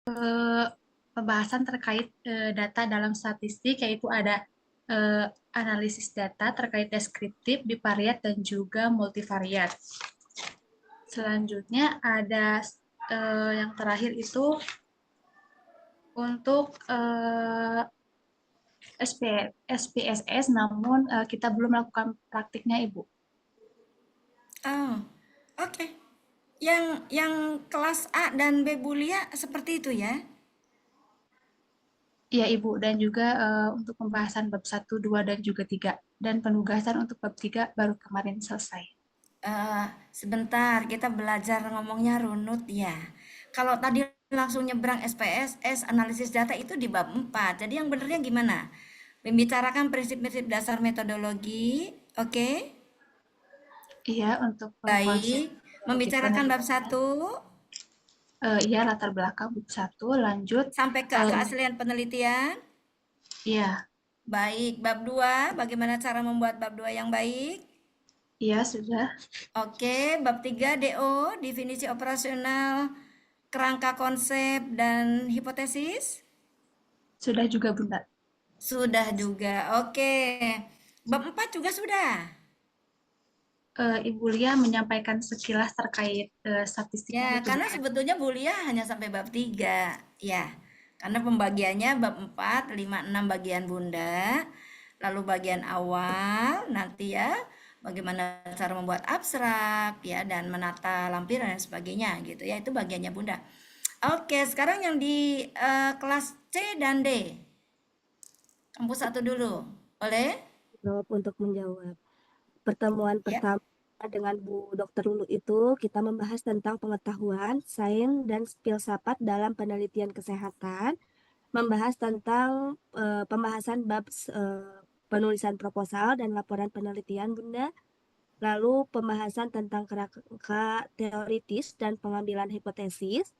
eh, pembahasan terkait data dalam statistik, yaitu ada eh, analisis data terkait deskriptif, bivariat, dan juga multivariat. Selanjutnya ada yang terakhir itu untuk SPSS, namun kita belum melakukan praktiknya, Ibu. Oh, oke. Yang kelas A dan B Bulia seperti itu ya? Iya, Ibu. Dan juga untuk pembahasan bab 1, 2, dan juga 3. Dan penugasan untuk bab 3 baru kemarin selesai. Sebentar, kita belajar ngomongnya runut ya. Kalau tadi langsung nyebrang SPSS, analisis data itu di bab 4. Jadi yang benernya gimana? Membicarakan prinsip-prinsip dasar metodologi, oke? Iya, untuk konsep Baik. metode Membicarakan bab penelitian. satu Iya, latar belakang bab 1, lanjut. sampai ke eh, keaslian penelitian. iya, Baik, bab 2, bagaimana cara membuat bab 2 yang baik? iya sudah. Oke, bab 3 DO, definisi operasional, kerangka konsep dan hipotesis. Sudah juga, Bunda. Sudah juga. Oke. Bab 4 juga sudah. Ibu Lia menyampaikan sekilas terkait statistiknya Ya, itu, karena Bunda. sebetulnya Bulia hanya sampai bab 3. Ya. Karena pembagiannya bab 4, 5, 6 bagian Bunda. Lalu bagian awal nanti ya bagaimana cara membuat abstrak ya dan menata lampiran dan sebagainya gitu ya. Itu bagiannya Bunda. Oke, sekarang yang di kelas C dan D. Kampus satu dulu. Boleh? Jawab untuk menjawab. Pertemuan Ya. pertama dengan Bu Dr. Lulu itu kita membahas tentang pengetahuan, sains, dan filsafat dalam penelitian kesehatan, membahas tentang pembahasan bab penulisan proposal dan laporan penelitian, Bunda. Lalu pembahasan tentang kerangka teoritis dan pengambilan hipotesis,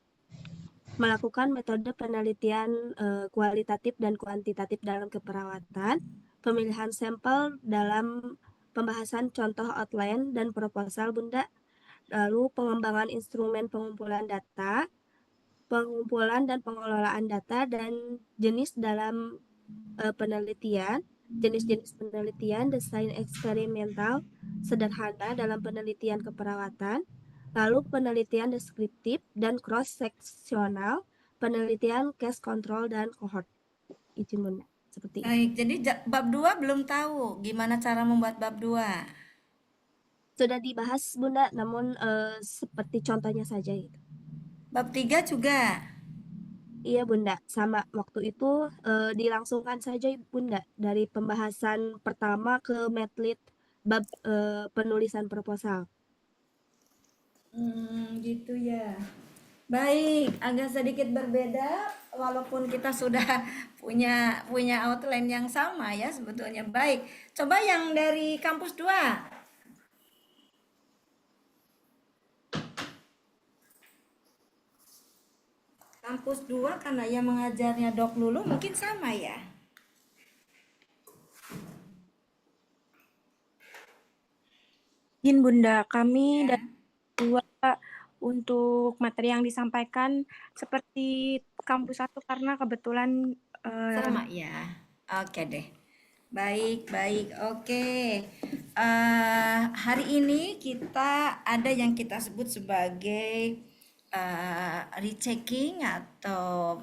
melakukan metode penelitian kualitatif dan kuantitatif dalam keperawatan, pemilihan sampel dalam pembahasan contoh outline dan proposal, Bunda, lalu pengembangan instrumen pengumpulan data, pengumpulan dan pengelolaan data dan jenis dalam penelitian, jenis-jenis penelitian, desain eksperimental sederhana dalam penelitian keperawatan, lalu penelitian deskriptif dan cross-seksional, penelitian case control dan cohort. Izin Bunda, seperti itu. Baik, jadi bab 2 belum tahu gimana cara membuat bab 2. Sudah dibahas Bunda, namun seperti contohnya saja itu. Bab 3 juga. Iya Bunda, sama waktu itu dilangsungkan saja Bunda dari pembahasan pertama ke medlit bab penulisan proposal. Gitu ya. Baik, agak sedikit berbeda walaupun kita sudah punya punya outline yang sama ya sebetulnya. Baik, coba yang dari kampus 2. Kampus 2 karena yang mengajarnya Dok Lulu mungkin sama ya. Izin Bunda, kami Ya, dari dua untuk materi yang disampaikan seperti kampus satu karena kebetulan sama ya. Oke deh. Baik, baik. Oke. Hari ini kita ada yang kita sebut sebagai rechecking atau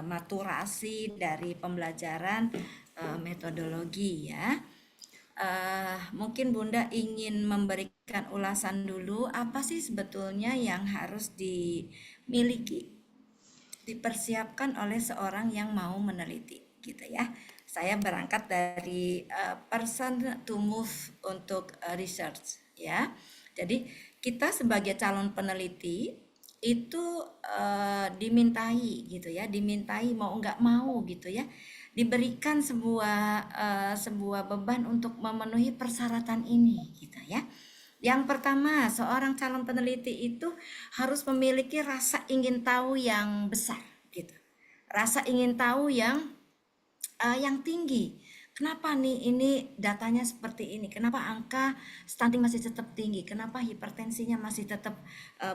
maturasi dari pembelajaran metodologi ya. Mungkin Bunda ingin memberikan ulasan dulu apa sih sebetulnya yang harus dimiliki, dipersiapkan oleh seorang yang mau meneliti gitu ya. Saya berangkat dari person to move untuk research ya. Jadi kita sebagai calon peneliti itu dimintai gitu ya, dimintai mau nggak mau gitu ya, diberikan sebuah beban untuk memenuhi persyaratan ini gitu ya. Yang pertama, seorang calon peneliti itu harus memiliki rasa ingin tahu yang besar gitu. Rasa ingin tahu yang tinggi. Kenapa nih ini datanya seperti ini? Kenapa angka stunting masih tetap tinggi? Kenapa hipertensinya masih tetap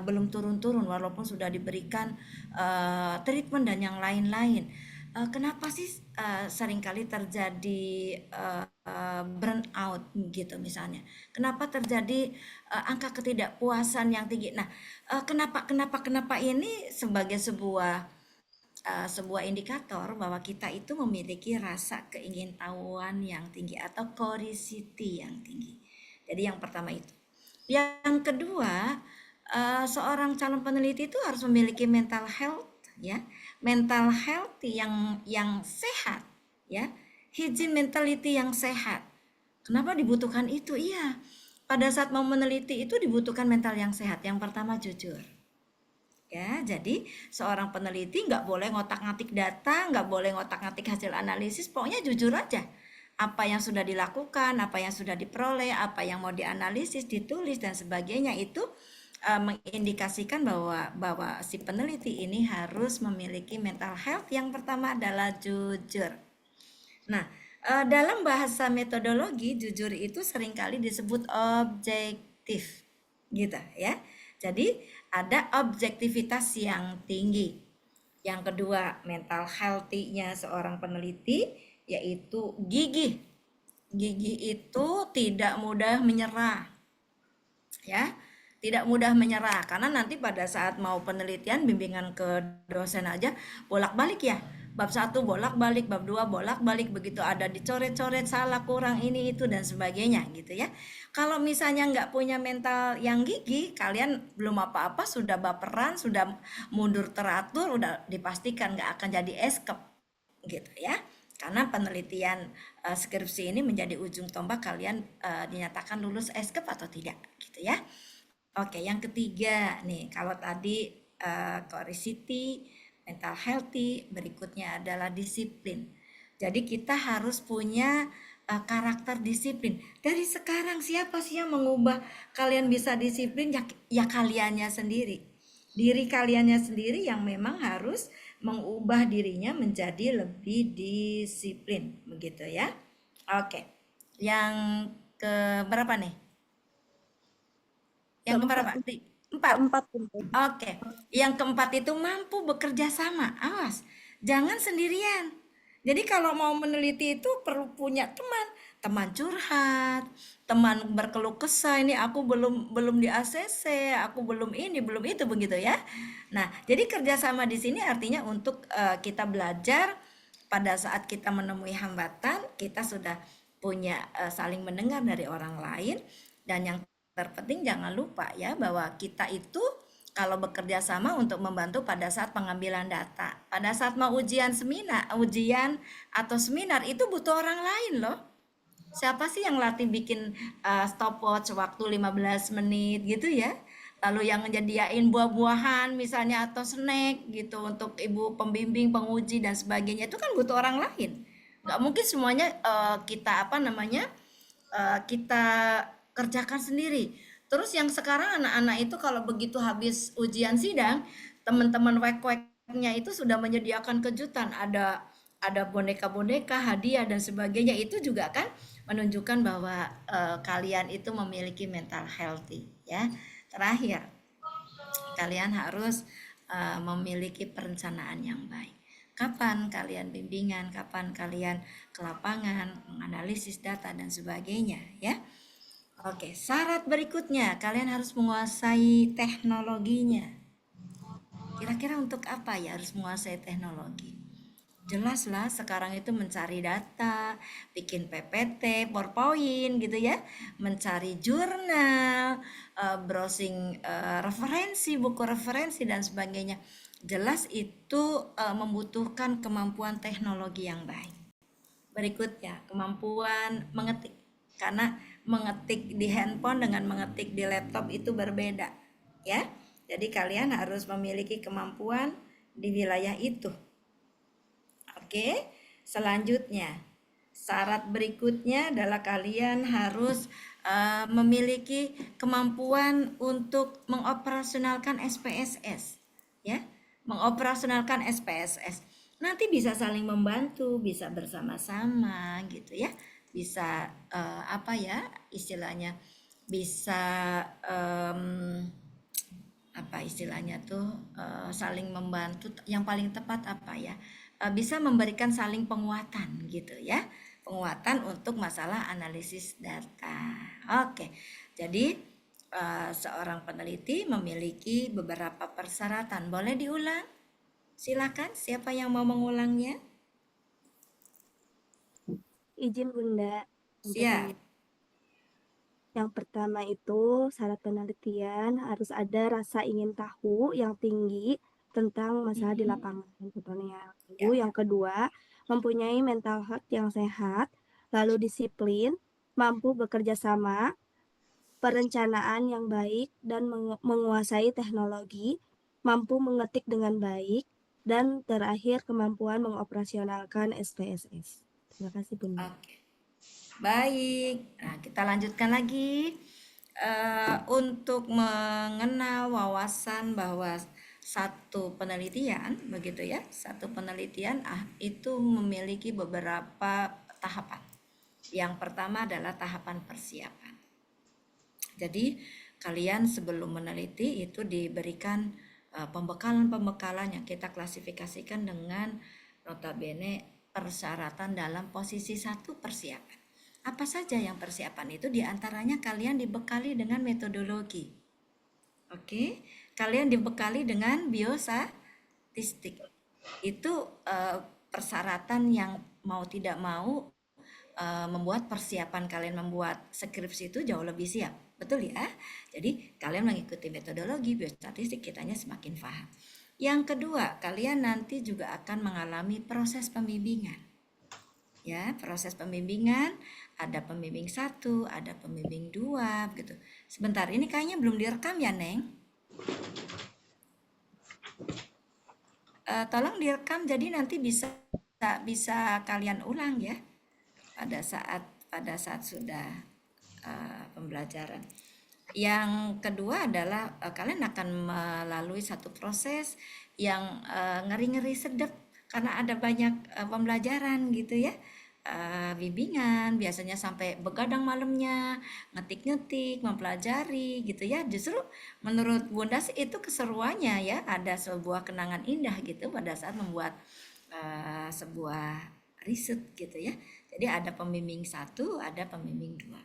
belum turun-turun walaupun sudah diberikan treatment dan yang lain-lain? Kenapa sih seringkali terjadi burnout gitu misalnya? Kenapa terjadi angka ketidakpuasan yang tinggi? Nah, kenapa ini sebagai sebuah indikator bahwa kita itu memiliki rasa keingintahuan yang tinggi atau curiosity yang tinggi. Jadi yang pertama itu. Yang kedua, seorang calon peneliti itu harus memiliki mental health ya, mental health yang sehat ya, hygiene mentality yang sehat. Kenapa dibutuhkan itu? Iya, pada saat mau meneliti itu dibutuhkan mental yang sehat. Yang pertama jujur. Ya, jadi seorang peneliti nggak boleh ngotak-ngatik data, nggak boleh ngotak-ngatik hasil analisis, pokoknya jujur aja. Apa yang sudah dilakukan, apa yang sudah diperoleh, apa yang mau dianalisis, ditulis dan sebagainya itu mengindikasikan bahwa si peneliti ini harus memiliki mental health. Yang pertama adalah jujur. Nah, dalam bahasa metodologi, jujur itu seringkali disebut objektif, gitu ya. Jadi, ada objektivitas yang tinggi. Yang kedua, mental healthy-nya seorang peneliti yaitu gigih. Gigih itu tidak mudah menyerah, ya. Tidak mudah menyerah karena nanti pada saat mau penelitian bimbingan ke dosen aja bolak-balik ya. Bab 1 bolak-balik, bab 2 bolak-balik, begitu ada dicoret-coret, salah, kurang, ini itu dan sebagainya gitu ya. Kalau misalnya nggak punya mental yang gigih, kalian belum apa-apa sudah baperan, sudah mundur teratur, udah dipastikan nggak akan jadi escape gitu ya. Karena penelitian skripsi ini menjadi ujung tombak kalian dinyatakan lulus escape atau tidak gitu ya. Oke, yang ketiga nih, kalau tadi curiosity, mental healthy, berikutnya adalah disiplin. Jadi kita harus punya karakter disiplin. Dari sekarang siapa sih yang mengubah kalian bisa disiplin? Ya kaliannya sendiri. Diri kaliannya sendiri yang memang harus mengubah dirinya menjadi lebih disiplin, begitu ya. Oke. Yang ke berapa nih? Yang keberapa? Empat. Keempat, Bunda. Oke. Yang keempat itu mampu bekerja sama. Awas, jangan sendirian. Jadi kalau mau meneliti itu perlu punya teman curhat, teman berkeluh kesah, ini aku belum di ACC, aku belum ini, belum itu begitu ya. Nah, jadi kerjasama di sini artinya untuk kita belajar pada saat kita menemui hambatan, kita sudah punya saling mendengar dari orang lain, dan yang terpenting jangan lupa ya bahwa kita itu kalau bekerja sama untuk membantu pada saat pengambilan data. Pada saat mau ujian atau seminar itu butuh orang lain loh. Siapa sih yang latih bikin stopwatch waktu 15 menit gitu ya? Lalu yang nyediain buah-buahan misalnya atau snack gitu untuk ibu pembimbing, penguji dan sebagainya itu kan butuh orang lain. Nggak mungkin semuanya kita kerjakan sendiri. Terus yang sekarang anak-anak itu kalau begitu habis ujian sidang, teman-teman wek-weknya itu sudah menyediakan kejutan, ada boneka-boneka, hadiah dan sebagainya. Itu juga kan menunjukkan bahwa kalian itu memiliki mental healthy ya. Terakhir, kalian harus memiliki perencanaan yang baik. Kapan kalian bimbingan, kapan kalian ke lapangan, menganalisis data dan sebagainya ya. Oke, syarat berikutnya kalian harus menguasai teknologinya. Kira-kira untuk apa ya harus menguasai teknologi? Jelaslah sekarang itu mencari data, bikin PPT, PowerPoint gitu ya, mencari jurnal, browsing referensi, buku referensi dan sebagainya. Jelas itu membutuhkan kemampuan teknologi yang baik. Berikutnya, kemampuan mengetik. Karena mengetik di handphone dengan mengetik di laptop itu berbeda, ya. Jadi kalian harus memiliki kemampuan di wilayah itu. Oke, selanjutnya syarat berikutnya adalah kalian harus memiliki kemampuan untuk mengoperasionalkan SPSS, ya, mengoperasionalkan SPSS. nanti bisa saling membantu, bisa bersama-sama gitu ya. Bisa apa ya istilahnya? Bisa apa istilahnya tuh saling membantu. Yang paling tepat apa ya? Bisa memberikan saling penguatan gitu ya. Penguatan untuk masalah analisis data. Oke. Jadi seorang peneliti memiliki beberapa persyaratan. Boleh diulang? Silakan, siapa yang mau mengulangnya? Izin Bunda untuk Siap. yang pertama itu syarat penelitian harus ada rasa ingin tahu yang tinggi tentang masalah di Mhm. lapangan contohnya. Ya. Lalu yang kedua, mempunyai mental health yang sehat, lalu disiplin, mampu bekerja sama, perencanaan yang baik dan menguasai teknologi, mampu mengetik dengan baik, dan terakhir kemampuan mengoperasionalkan SPSS. Terima kasih Bunda. Oke. Baik. Nah, kita lanjutkan lagi. Untuk mengenal wawasan bahwa satu penelitian, begitu ya, satu penelitian itu memiliki beberapa tahapan. Yang pertama adalah tahapan persiapan. Jadi kalian sebelum meneliti itu diberikan pembekalan-pembekalan yang kita klasifikasikan dengan notabene persyaratan dalam posisi 1 persiapan. Apa saja yang persiapan itu? Diantaranya kalian dibekali dengan metodologi. Oke, kalian dibekali dengan biostatistik. Itu persyaratan yang mau tidak mau membuat persiapan kalian membuat skripsi itu jauh lebih siap. Betul ya? Jadi kalian mengikuti metodologi biostatistik, kitanya semakin paham. Yang kedua, kalian nanti juga akan mengalami proses pembimbingan. Ya, proses pembimbingan, ada pembimbing 1, ada pembimbing 2 gitu. Sebentar, ini kayaknya belum direkam ya, Neng? Tolong direkam jadi nanti bisa kalian ulang ya pada saat sudah pembelajaran. Yang kedua adalah kalian akan melalui satu proses yang ngeri-ngeri sedep karena ada banyak pembelajaran gitu ya. Bimbingan biasanya sampai begadang malamnya, ngetik-ngetik, mempelajari gitu ya. Justru menurut Bunda sih itu keseruannya ya, ada sebuah kenangan indah gitu pada saat membuat sebuah riset gitu ya. Jadi ada pembimbing 1, ada pembimbing 2.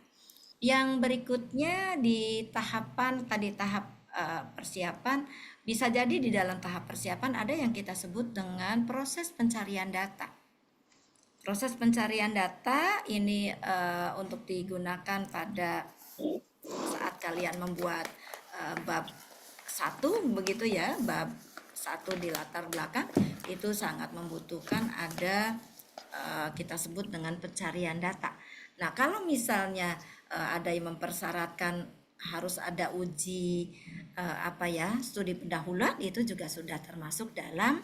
Yang berikutnya di tahapan tadi tahap persiapan, bisa jadi di dalam tahap persiapan ada yang kita sebut dengan proses pencarian data. Proses pencarian data ini untuk digunakan pada saat kalian membuat bab 1 begitu ya, bab 1 di latar belakang itu sangat membutuhkan ada kita sebut dengan pencarian data. Nah, kalau misalnya ada yang mempersyaratkan harus ada uji studi pendahuluan, itu juga sudah termasuk dalam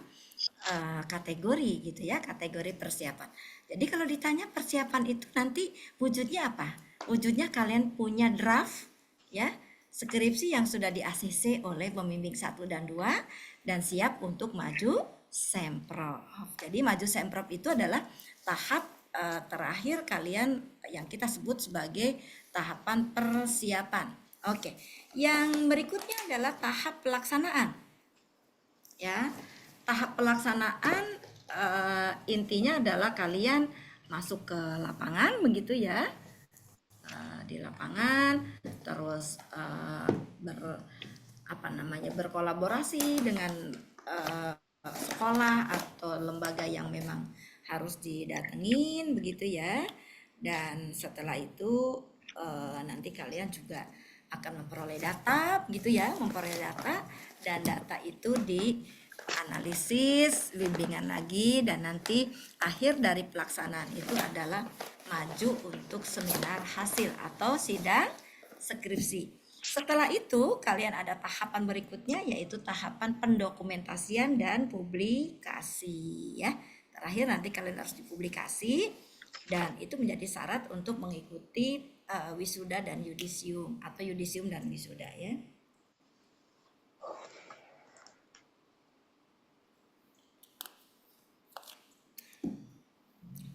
kategori gitu ya, kategori persiapan. Jadi kalau ditanya persiapan itu nanti wujudnya apa? Wujudnya kalian punya draft ya, skripsi yang sudah di ACC oleh pembimbing 1 dan 2 dan siap untuk maju semprov. Jadi maju semprov itu adalah tahap terakhir kalian yang kita sebut sebagai tahapan persiapan. Oke. Yang berikutnya adalah tahap pelaksanaan. Ya. Tahap pelaksanaan intinya adalah kalian masuk ke lapangan begitu ya. Di lapangan terus berkolaborasi dengan sekolah atau lembaga yang memang harus didatengin begitu ya. Dan setelah itu nanti kalian juga akan memperoleh data gitu ya, memperoleh data dan data itu dianalisis, bimbingan lagi dan nanti akhir dari pelaksanaan itu adalah maju untuk seminar hasil atau sidang skripsi. Setelah itu kalian ada tahapan berikutnya yaitu tahapan pendokumentasian dan publikasi ya. Terakhir nanti kalian harus dipublikasi dan itu menjadi syarat untuk mengikuti wisuda dan yudisium atau yudisium dan wisuda ya.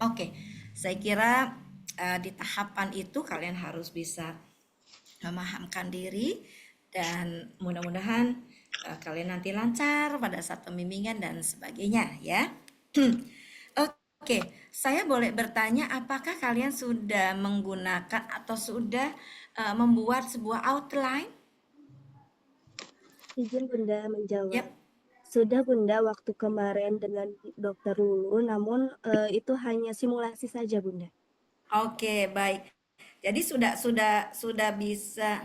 Oke, saya kira di tahapan itu kalian harus bisa memahamkan diri dan mudah-mudahan kalian nanti lancar pada saat pembimbingan dan sebagainya ya. Oke, saya boleh bertanya apakah kalian sudah menggunakan atau sudah membuat sebuah outline? Izin Bunda menjawab. Yap. Sudah Bunda waktu kemarin dengan Dokter Lulu, namun itu hanya simulasi saja Bunda. Oke, baik. Jadi sudah bisa.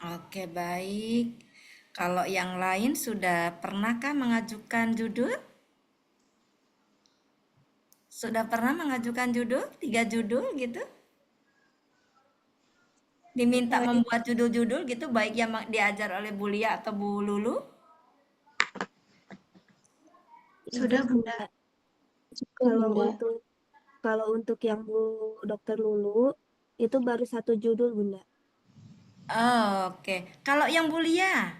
Oke, baik. Kalau yang lain sudah pernahkah mengajukan judul? Sudah pernah mengajukan judul? 3 judul gitu? Diminta Eh, membuat judul-judul gitu, baik yang diajar oleh Bu Lia atau Bu Lulu? Sudah, izin Bunda. Bunda. Cukup, Kalau Bunda. untuk kalau untuk yang Bu Dokter Lulu itu baru 1 judul Bunda. Oke. Kalau yang Bu Lia?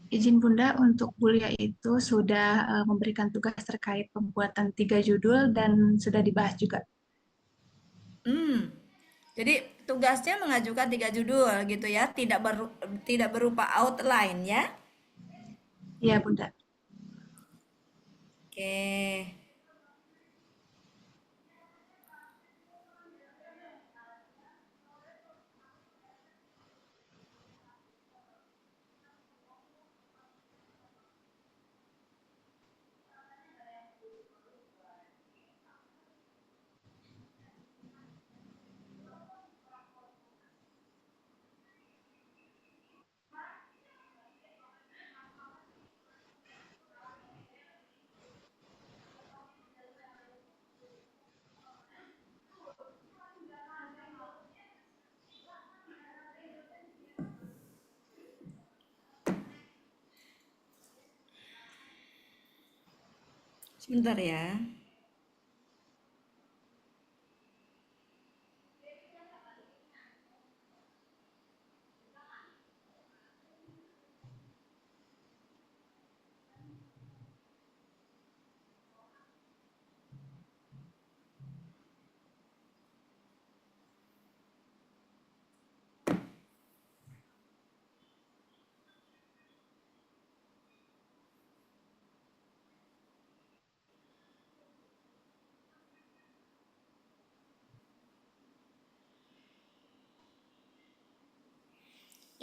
Izin Bunda, untuk kuliah itu sudah memberikan tugas terkait pembuatan 3 judul dan sudah dibahas juga. Hmm. Jadi tugasnya mengajukan 3 judul gitu ya, tidak berupa outline ya. Iya, Bunda. Oke. Sebentar ya.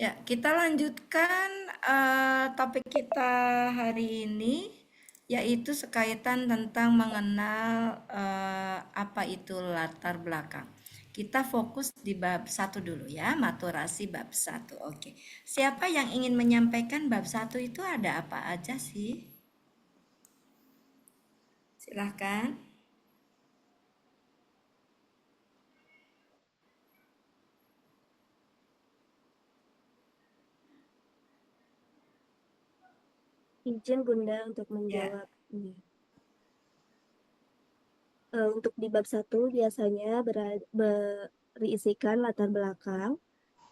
Ya, kita lanjutkan topik kita hari ini, yaitu sekaitan tentang mengenal apa itu latar belakang. Kita fokus di bab 1 dulu ya, maturasi bab 1. Oke. Siapa yang ingin menyampaikan bab 1 itu ada apa aja sih? Silahkan. Izin Bunda untuk Ya. menjawab ini. Untuk di bab 1 biasanya berisikan latar belakang,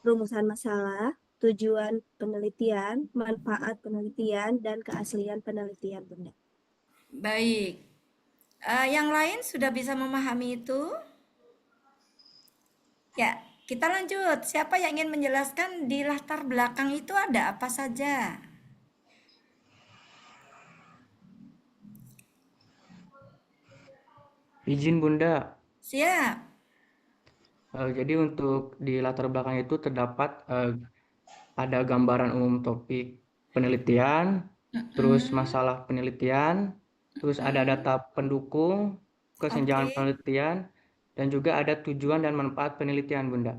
rumusan masalah, tujuan penelitian, manfaat penelitian, dan keaslian penelitian, Bunda. Baik. Yang lain sudah bisa memahami itu? Ya, kita lanjut. Siapa yang ingin menjelaskan di latar belakang itu ada apa saja? Izin Bunda. Siap. Jadi untuk di latar belakang itu terdapat ada gambaran umum topik penelitian, terus masalah penelitian, terus ada data pendukung, kesenjangan Oke. penelitian, dan juga ada tujuan dan manfaat penelitian, Bunda.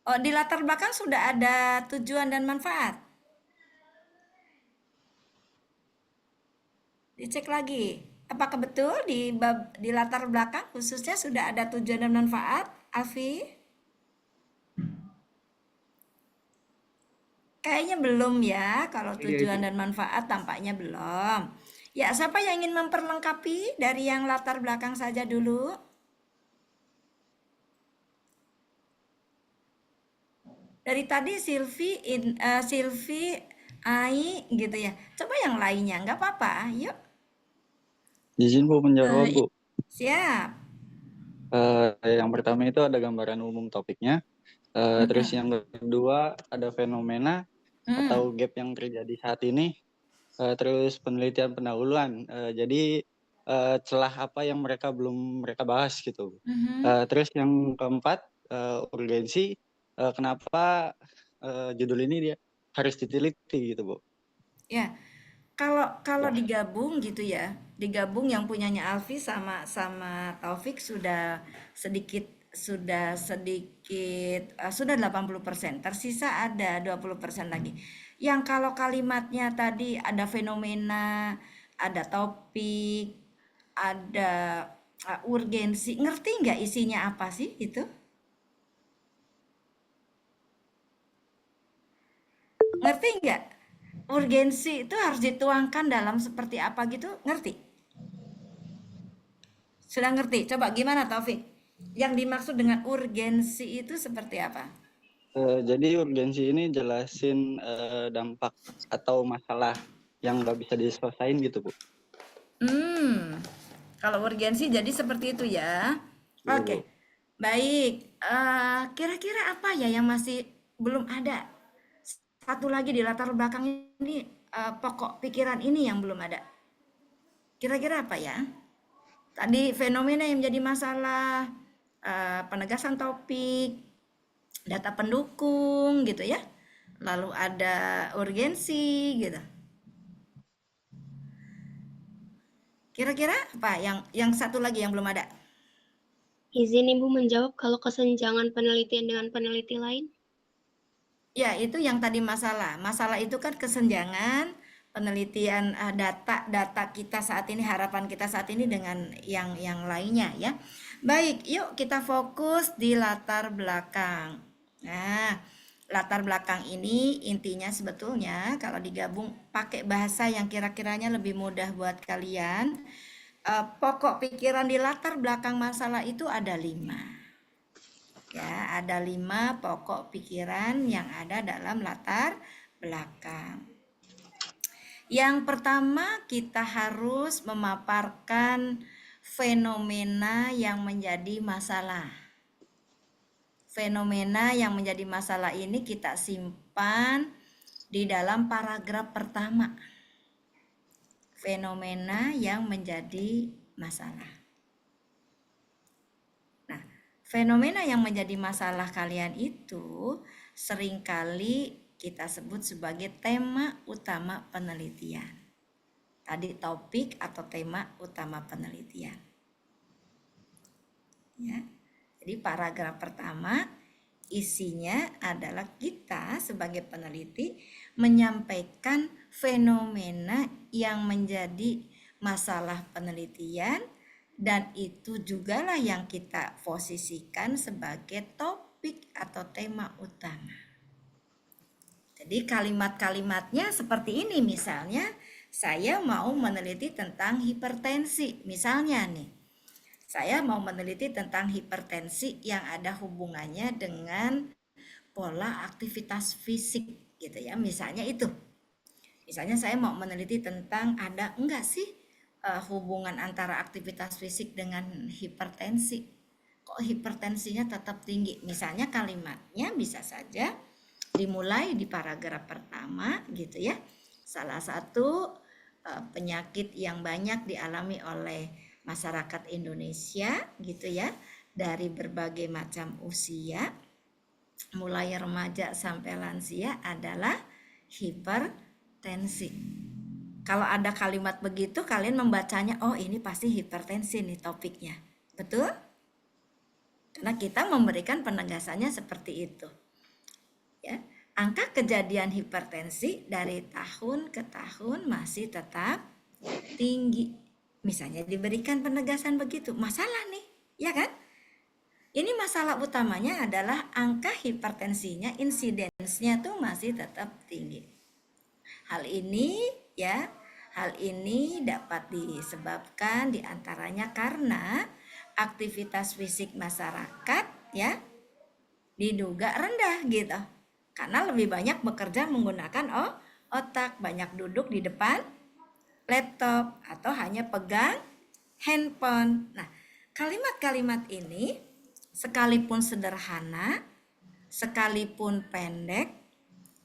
Oh, di latar belakang sudah ada tujuan dan manfaat. Dicek lagi. Apakah betul di latar belakang khususnya sudah ada tujuan dan manfaat, Alfi? Kayaknya belum ya, kalau Iya, tujuan Ibu. dan manfaat tampaknya belum. Ya, siapa yang ingin memperlengkapi dari yang latar belakang saja dulu? Dari tadi Silvi, Ai gitu ya. Coba yang lainnya, nggak apa-apa. Yuk, Izin Bu menjawab Bu. siap. Yang pertama itu ada gambaran umum topiknya. Terus yang kedua ada fenomena atau gap yang terjadi saat ini. Terus penelitian pendahuluan. Jadi celah apa yang belum mereka bahas gitu. Terus yang keempat urgensi. Kenapa judul ini dia harus diteliti gitu Bu. Ya, kalau Ya. digabung gitu ya, digabung yang punyanya Alfi sama sama Taufik sudah 80%, tersisa ada 20% lagi. Yang kalau kalimatnya tadi ada fenomena, ada topik, ada urgensi, ngerti nggak isinya apa sih itu? Ngerti nggak? Urgensi itu harus dituangkan dalam seperti apa gitu, ngerti? Sudah ngerti? Coba gimana Taufik? Yang dimaksud dengan urgensi itu seperti apa? Jadi urgensi ini jelasin dampak atau masalah yang nggak bisa diselesaikan gitu Bu. Kalau urgensi jadi seperti itu ya. Iya, Oke, Bu. baik. Kira-kira apa ya yang masih belum ada? Satu lagi di latar belakang ini, pokok pikiran ini yang belum ada. Kira-kira apa ya? Tadi fenomena yang menjadi masalah, penegasan topik, data pendukung gitu ya. Lalu ada urgensi gitu. Kira-kira apa yang satu lagi yang belum ada? Izin Ibu menjawab kalau kesenjangan penelitian dengan peneliti lain. Ya, itu yang tadi masalah. Masalah itu kan kesenjangan penelitian data kita saat ini, harapan kita saat ini dengan yang lainnya ya. Baik, yuk kita fokus di latar belakang. Nah, latar belakang ini intinya sebetulnya kalau digabung pakai bahasa yang kira-kiranya lebih mudah buat kalian, pokok pikiran di latar belakang masalah itu ada 5. Ya, ada 5 pokok pikiran yang ada dalam latar belakang. Yang pertama, kita harus memaparkan fenomena yang menjadi masalah. Fenomena yang menjadi masalah ini kita simpan di dalam paragraf pertama. Fenomena yang menjadi masalah. Fenomena yang menjadi masalah kalian itu seringkali kita sebut sebagai tema utama penelitian. Tadi topik atau tema utama penelitian. Ya. Jadi paragraf pertama isinya adalah kita sebagai peneliti menyampaikan fenomena yang menjadi masalah penelitian, dan itu jugalah yang kita posisikan sebagai topik atau tema utama. Jadi kalimat-kalimatnya seperti ini, misalnya saya mau meneliti tentang hipertensi. Misalnya nih, saya mau meneliti tentang hipertensi yang ada hubungannya dengan pola aktivitas fisik gitu ya. Misalnya itu. Misalnya saya mau meneliti tentang ada enggak sih hubungan antara aktivitas fisik dengan hipertensi. Kok hipertensinya tetap tinggi? Misalnya kalimatnya bisa saja dimulai di paragraf pertama gitu ya. Salah satu penyakit yang banyak dialami oleh masyarakat Indonesia gitu ya, dari berbagai macam usia, mulai remaja sampai lansia adalah hipertensi. Kalau ada kalimat begitu, kalian membacanya, oh ini pasti hipertensi nih topiknya. Betul? Karena kita memberikan penegasannya seperti itu. Ya, angka kejadian hipertensi dari tahun ke tahun masih tetap tinggi. Misalnya diberikan penegasan begitu, masalah nih, ya kan? Ini masalah utamanya adalah angka hipertensinya, insidensnya tuh masih tetap tinggi. Hal ini dapat disebabkan diantaranya karena aktivitas fisik masyarakat ya diduga rendah gitu. Karena lebih banyak bekerja menggunakan otak, banyak duduk di depan laptop atau hanya pegang handphone. Nah, kalimat-kalimat ini sekalipun sederhana, sekalipun pendek,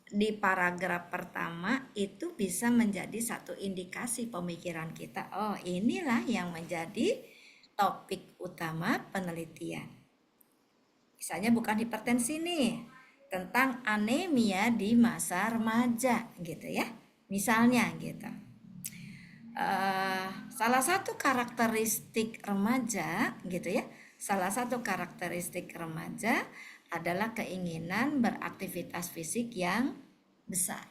di paragraf pertama itu bisa menjadi satu indikasi pemikiran kita. Oh, inilah yang menjadi topik utama penelitian. Misalnya bukan hipertensi nih, tentang anemia di masa remaja gitu ya. Misalnya gitu. Salah satu karakteristik remaja gitu ya. Salah satu karakteristik remaja adalah keinginan beraktivitas fisik yang besar.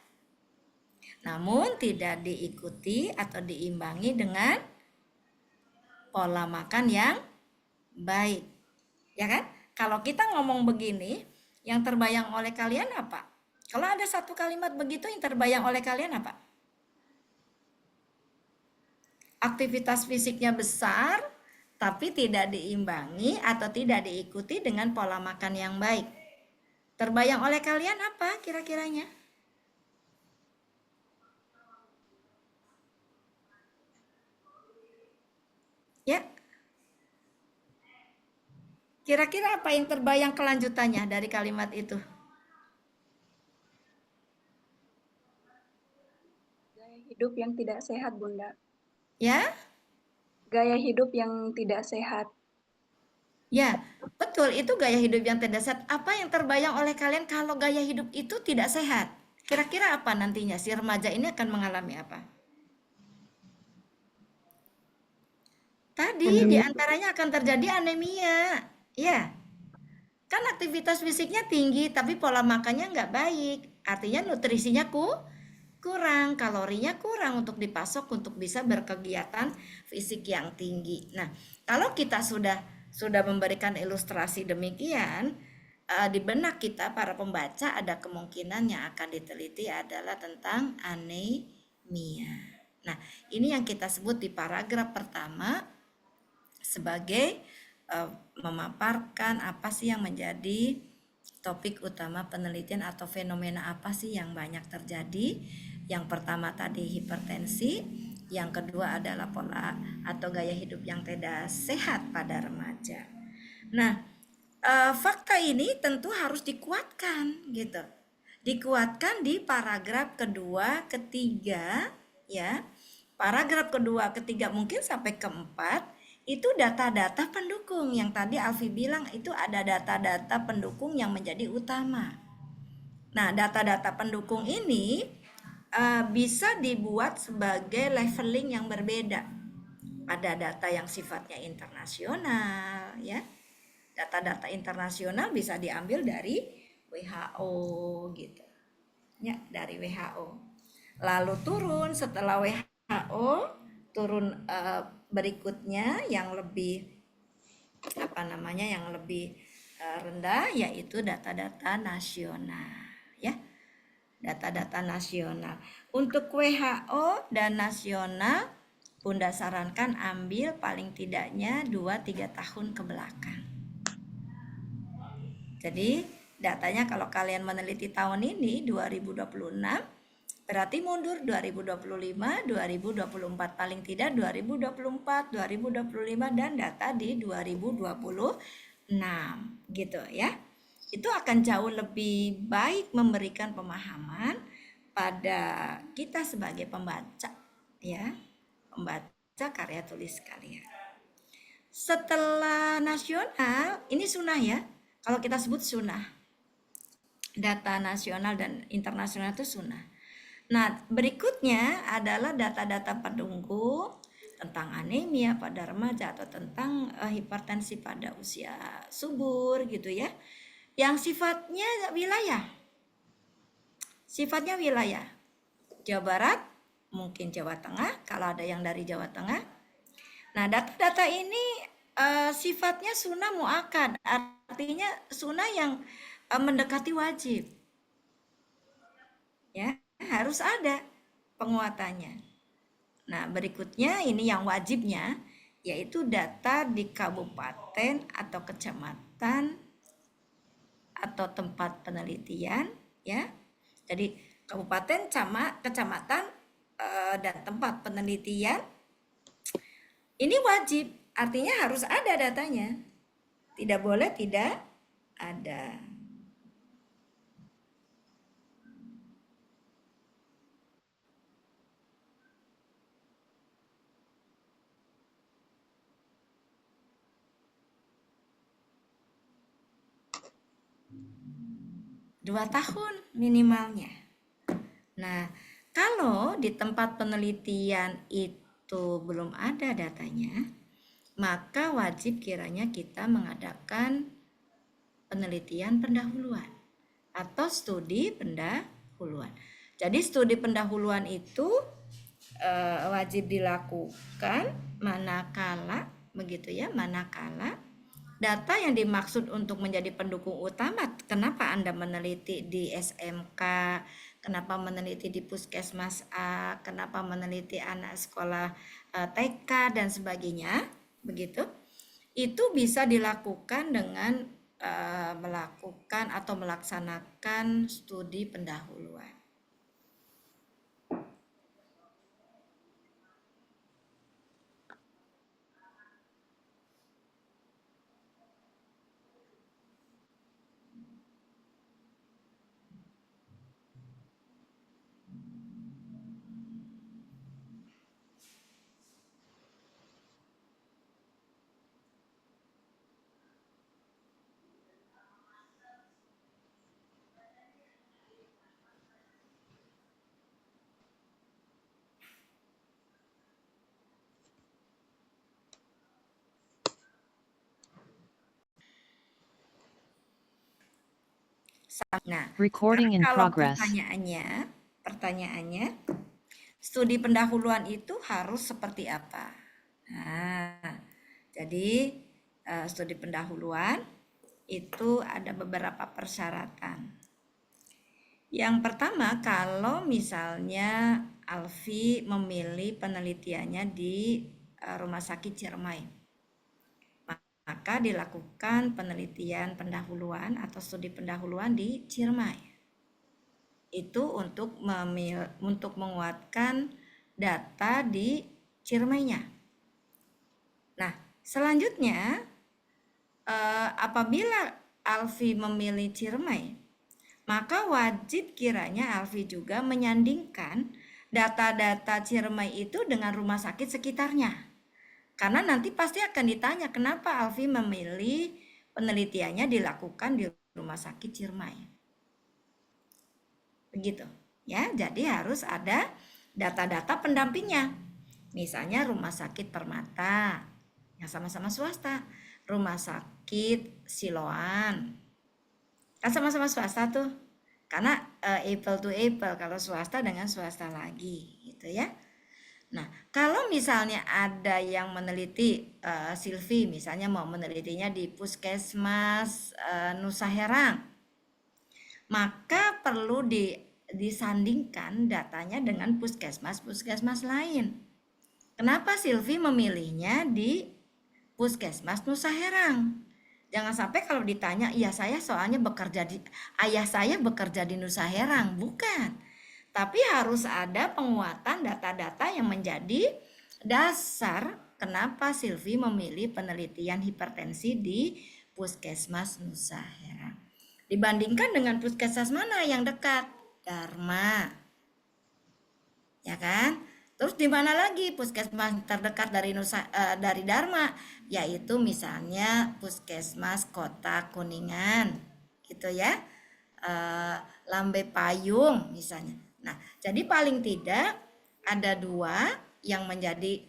Namun tidak diikuti atau diimbangi dengan pola makan yang baik. Ya kan? Kalau kita ngomong begini, yang terbayang oleh kalian apa? Kalau ada satu kalimat begitu yang terbayang oleh kalian apa? Aktivitas fisiknya besar, tapi tidak diimbangi atau tidak diikuti dengan pola makan yang baik. Terbayang oleh kalian apa kira-kiranya? Ya. Kira-kira apa yang terbayang kelanjutannya dari kalimat itu? Gaya hidup yang tidak sehat, Bunda. Ya? Gaya hidup yang tidak sehat. Ya, betul. Itu gaya hidup yang tidak sehat. Apa yang terbayang oleh kalian kalau gaya hidup itu tidak sehat? Kira-kira apa nantinya si remaja ini akan mengalami apa? Tadi diantaranya akan terjadi anemia. Ya, kan aktivitas fisiknya tinggi tapi pola makannya nggak baik. Artinya nutrisinya kurang, kalorinya kurang untuk dipasok untuk bisa berkegiatan fisik yang tinggi. Nah, kalau kita sudah memberikan ilustrasi demikian, di benak kita para pembaca ada kemungkinan yang akan diteliti adalah tentang anemia. Nah, ini yang kita sebut di paragraf pertama sebagai memaparkan apa sih yang menjadi topik utama penelitian atau fenomena apa sih yang banyak terjadi. Yang pertama tadi hipertensi, yang kedua adalah pola atau gaya hidup yang tidak sehat pada remaja. Nah, fakta ini tentu harus dikuatkan gitu. Dikuatkan di paragraf kedua, ketiga ya. Paragraf kedua, ketiga mungkin sampai keempat itu data-data pendukung yang tadi Alfi bilang itu ada data-data pendukung yang menjadi utama. Nah, data-data pendukung ini bisa dibuat sebagai leveling yang berbeda. Ada data yang sifatnya internasional, ya. Data-data internasional bisa diambil dari WHO gitu. Ya, dari WHO. Lalu turun setelah WHO, turun berikutnya yang lebih yang lebih rendah yaitu data-data nasional ya. Data-data nasional. Untuk WHO dan nasional Bunda sarankan ambil paling tidaknya 2-3 tahun ke belakang. Jadi datanya kalau kalian meneliti tahun ini 2026, berarti mundur 2025, 2024, paling tidak 2024, 2025 dan data di 2026 gitu ya. Itu akan jauh lebih baik memberikan pemahaman pada kita sebagai pembaca ya, pembaca karya tulis kalian. Setelah nasional, ini sunnah ya. Kalau kita sebut sunnah. Data nasional dan internasional itu sunnah. Nah, berikutnya adalah data-data penunggu tentang anemia pada remaja atau tentang hipertensi pada usia subur gitu ya. Yang sifatnya wilayah. Sifatnya wilayah. Jawa Barat, mungkin Jawa Tengah kalau ada yang dari Jawa Tengah. Nah, data-data ini sifatnya sunnah muakkad, artinya sunnah yang mendekati wajib. Ya, harus ada penguatannya. Nah, berikutnya ini yang wajibnya yaitu data di kabupaten atau kecamatan atau tempat penelitian ya. Jadi kabupaten, kecamatan dan tempat penelitian ini wajib, artinya harus ada datanya. Tidak boleh tidak ada. Dua tahun minimalnya. Nah, kalau di tempat penelitian itu belum ada datanya, maka wajib kiranya kita mengadakan penelitian pendahuluan atau studi pendahuluan. Jadi studi pendahuluan itu wajib dilakukan manakala begitu ya, manakala data yang dimaksud untuk menjadi pendukung utama. Kenapa Anda meneliti di SMK? Kenapa meneliti di Puskesmas A? Kenapa meneliti anak sekolah TK dan sebagainya? Begitu. Itu bisa dilakukan dengan melakukan atau melaksanakan studi pendahuluan. Nah, Recording in kalau progress. pertanyaannya, studi pendahuluan itu harus seperti apa? Nah, jadi studi pendahuluan itu ada beberapa persyaratan. Yang pertama, kalau misalnya Alfi memilih penelitiannya di Rumah Sakit Ciremai, maka dilakukan penelitian pendahuluan atau studi pendahuluan di Ciremai. Itu untuk menguatkan data di Ciremainya. Nah, selanjutnya apabila Alfi memilih Ciremai, maka wajib kiranya Alfi juga menyandingkan data-data Ciremai itu dengan rumah sakit sekitarnya. Karena nanti pasti akan ditanya kenapa Alfi memilih penelitiannya dilakukan di Rumah Sakit Ciremai. Begitu ya, jadi harus ada data-data pendampingnya. Misalnya Rumah Sakit Permata yang sama-sama swasta, Rumah Sakit Siloam kan sama-sama swasta tuh, karena apple to apple kalau swasta dengan swasta lagi gitu ya. Nah, kalau misalnya ada yang meneliti Silvi misalnya mau menelitinya di Puskesmas Nusa Herang, maka perlu disandingkan datanya dengan puskesmas lain. Kenapa Silvi memilihnya di Puskesmas Nusa Herang? Jangan sampai kalau ditanya, iya saya soalnya ayah saya bekerja di Nusa Herang. Bukan. Tapi harus ada penguatan data-data yang menjadi dasar kenapa Silvi memilih penelitian hipertensi di Puskesmas Nusa Herang. Dibandingkan dengan puskesmas mana yang dekat? Dharma. Ya kan? Terus di mana lagi puskesmas terdekat dari Dharma? Yaitu misalnya Puskesmas Kota Kuningan, gitu ya. Lambe Payung misalnya. Nah, jadi paling tidak ada 2 yang menjadi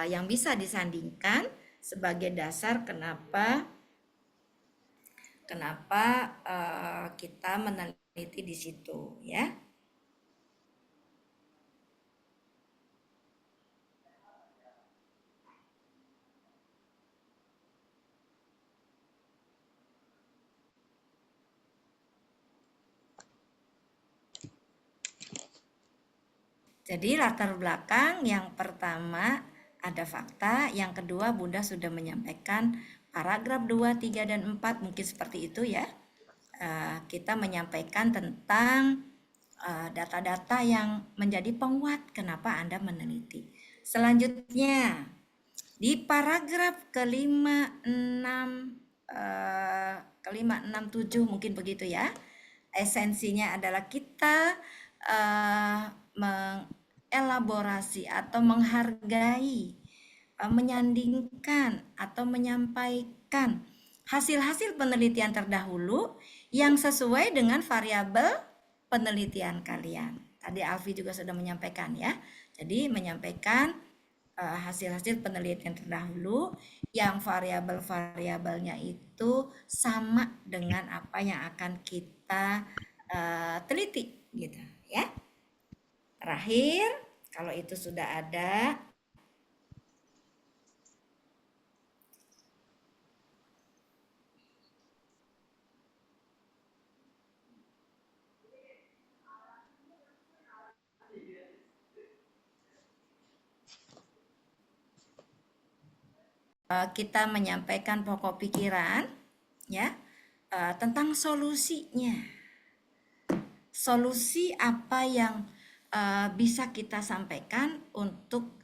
yang bisa disandingkan sebagai dasar kenapa kita meneliti di situ, ya. Jadi latar belakang yang pertama ada fakta, yang kedua Bunda sudah menyampaikan paragraf 2, 3, dan 4 mungkin seperti itu ya. Kita menyampaikan tentang data-data yang menjadi penguat kenapa Anda meneliti. Selanjutnya di paragraf kelima, 6, 7 mungkin begitu ya. Esensinya adalah kita mengelaborasi atau menghargai, menyandingkan atau menyampaikan hasil-hasil penelitian terdahulu yang sesuai dengan variabel penelitian kalian. Tadi Alfi juga sudah menyampaikan ya. Jadi menyampaikan hasil-hasil penelitian terdahulu yang variabel-variabelnya itu sama dengan apa yang akan kita teliti gitu ya. Terakhir, kalau itu sudah ada, kita menyampaikan pokok pikiran ya tentang solusinya. Solusi apa yang bisa kita sampaikan untuk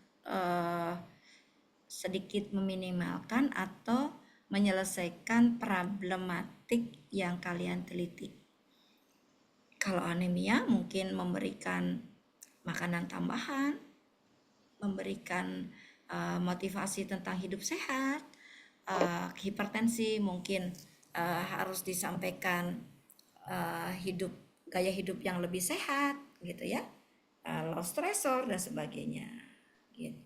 sedikit meminimalkan atau menyelesaikan problematik yang kalian teliti. Kalau anemia mungkin memberikan makanan tambahan, memberikan motivasi tentang hidup sehat. Hipertensi mungkin harus disampaikan gaya hidup yang lebih sehat gitu ya, low stressor dan sebagainya gitu.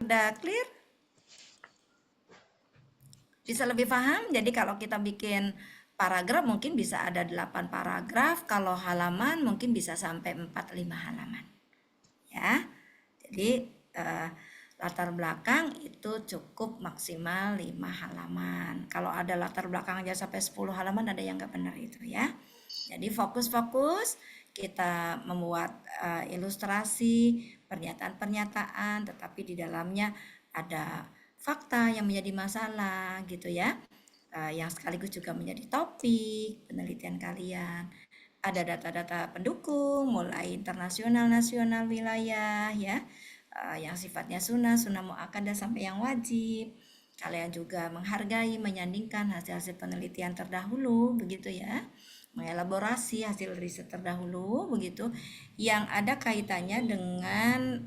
Udah clear? Bisa lebih paham? Jadi kalau kita bikin paragraf mungkin bisa ada 8 paragraf, kalau halaman mungkin bisa sampai 4-5 halaman. Ya. Jadi latar belakang itu cukup maksimal 5 halaman. Kalau ada latar belakang aja sampai 10 halaman ada yang nggak benar itu ya. Jadi fokus-fokus kita membuat ilustrasi, pernyataan-pernyataan, tetapi di dalamnya ada fakta yang menjadi masalah gitu ya, yang sekaligus juga menjadi topik penelitian kalian. Ada data-data pendukung mulai internasional, nasional, wilayah ya, yang sifatnya sunnah muakkadah sampai yang wajib. Kalian juga menghargai, menyandingkan hasil-hasil penelitian terdahulu begitu ya, mengelaborasi hasil riset terdahulu begitu yang ada kaitannya dengan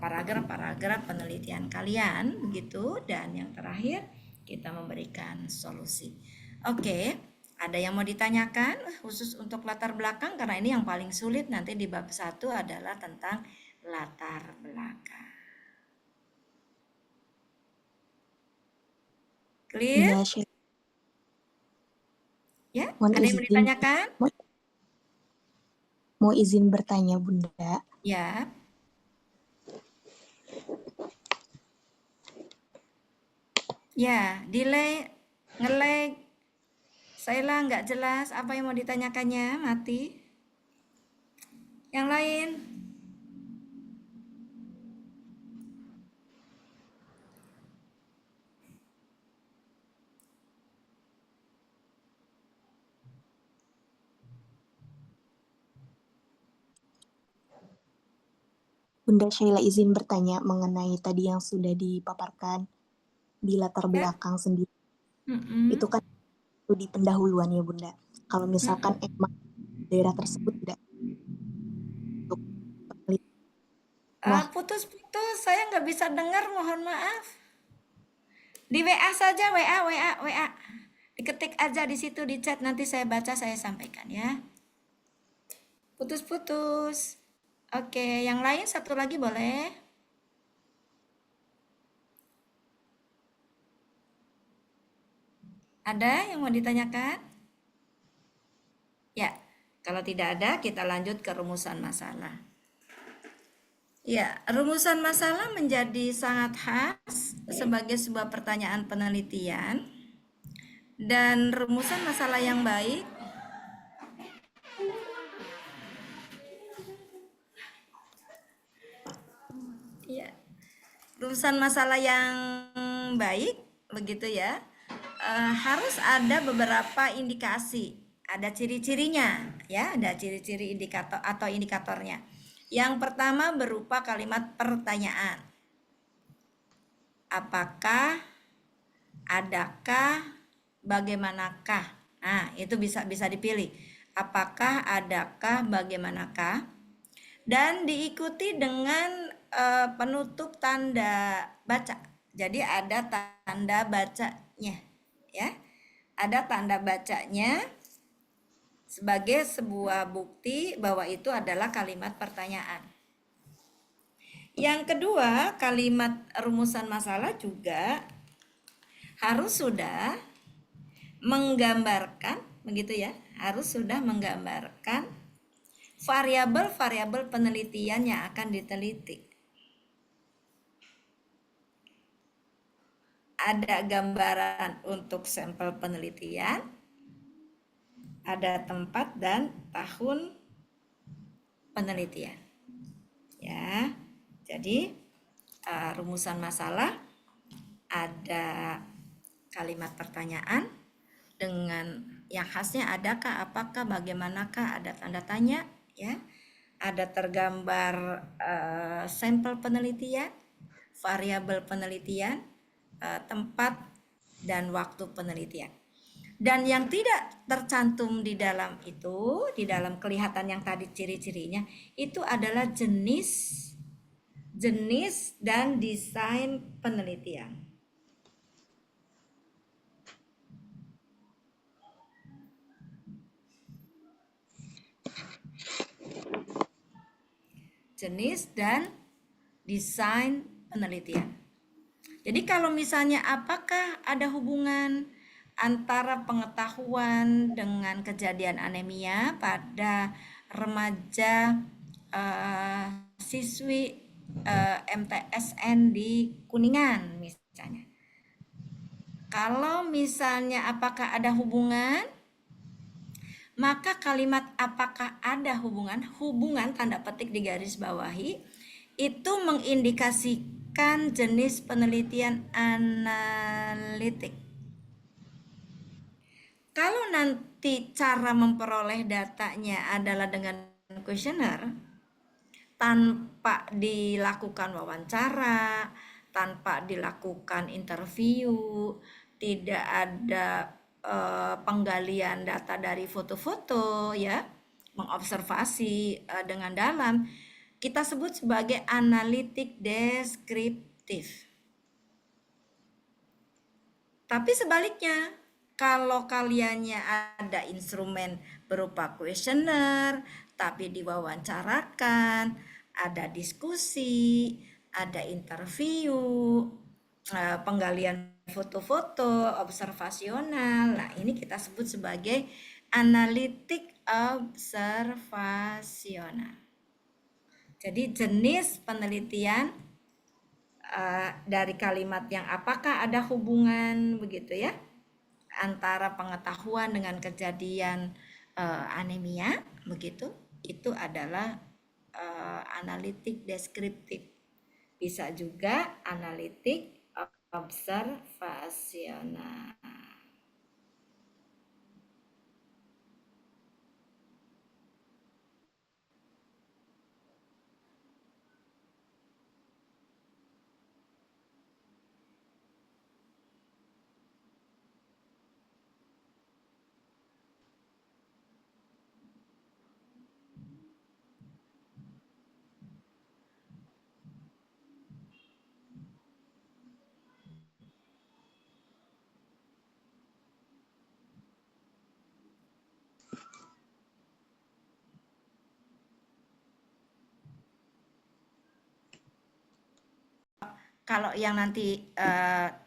paragraf-paragraf penelitian kalian begitu. Dan yang terakhir kita memberikan solusi. Oke, ada yang mau ditanyakan khusus untuk latar belakang, karena ini yang paling sulit nanti di bab 1 adalah tentang latar belakang. Clear? Ya, ada yang mau ditanyakan? Mau izin bertanya, Bunda? Ya. Ya, delay, nge-lag. Saya nggak jelas apa yang mau ditanyakannya, mati. Yang lain? Bunda Sheila izin bertanya mengenai tadi yang sudah dipaparkan di latar Ya. belakang sendiri. Mm-mm. Itu kan di pendahuluan ya Bunda. Kalau misalkan emang daerah tersebut tidak untuk penelitian. Nah, Putus-putus, saya nggak bisa dengar, mohon maaf. Di WA saja, WA. Diketik aja di situ di chat, nanti saya baca, saya sampaikan ya. Putus-putus. Oke, yang lain satu lagi boleh? Ada yang mau ditanyakan? Ya, kalau tidak ada kita lanjut ke rumusan masalah. Ya, rumusan masalah menjadi sangat khas sebagai sebuah pertanyaan penelitian. Dan rumusan masalah yang baik ya, rumusan masalah yang baik begitu ya, harus ada beberapa indikasi, ada ciri-cirinya ya, ada ciri-ciri indikator atau indikatornya. Yang pertama berupa kalimat pertanyaan. Apakah, adakah, bagaimanakah? Nah, itu bisa dipilih. Apakah, adakah, bagaimanakah? Dan diikuti dengan penutup tanda baca. Jadi ada tanda bacanya, ya. Ada tanda bacanya sebagai sebuah bukti bahwa itu adalah kalimat pertanyaan. Yang kedua, kalimat rumusan masalah juga harus sudah menggambarkan, begitu ya, harus sudah menggambarkan variabel-variabel penelitian yang akan diteliti. Ada gambaran untuk sampel penelitian, ada tempat dan tahun penelitian. Ya, jadi rumusan masalah ada kalimat pertanyaan dengan yang khasnya adakah, apakah, bagaimanakah, ada tanda tanya, ya, ada tergambar sampel penelitian, variabel penelitian, tempat dan waktu penelitian. Dan yang tidak tercantum di dalam itu, di dalam kelihatan yang tadi ciri-cirinya, itu adalah jenis dan desain penelitian. Jenis dan desain penelitian. Jadi kalau misalnya apakah ada hubungan antara pengetahuan dengan kejadian anemia pada remaja siswi MTSN di Kuningan misalnya. Kalau misalnya apakah ada hubungan, maka kalimat apakah ada hubungan tanda petik di garis bawahi, itu mengindikasikan jenis penelitian analitik. Kalau nanti cara memperoleh datanya adalah dengan kuesioner, tanpa dilakukan wawancara, tanpa dilakukan interview, tidak ada penggalian data dari foto-foto, ya, mengobservasi dengan dalam, kita sebut sebagai analitik deskriptif. Tapi sebaliknya, kalau kaliannya ada instrumen berupa kuesioner, tapi diwawancarakan, ada diskusi, ada interview, penggalian foto-foto, observasional. Nah, ini kita sebut sebagai analitik observasional. Jadi jenis penelitian dari kalimat yang apakah ada hubungan begitu ya antara pengetahuan dengan kejadian anemia begitu, itu adalah analitik deskriptif. Bisa juga analitik observasional. Kalau yang nanti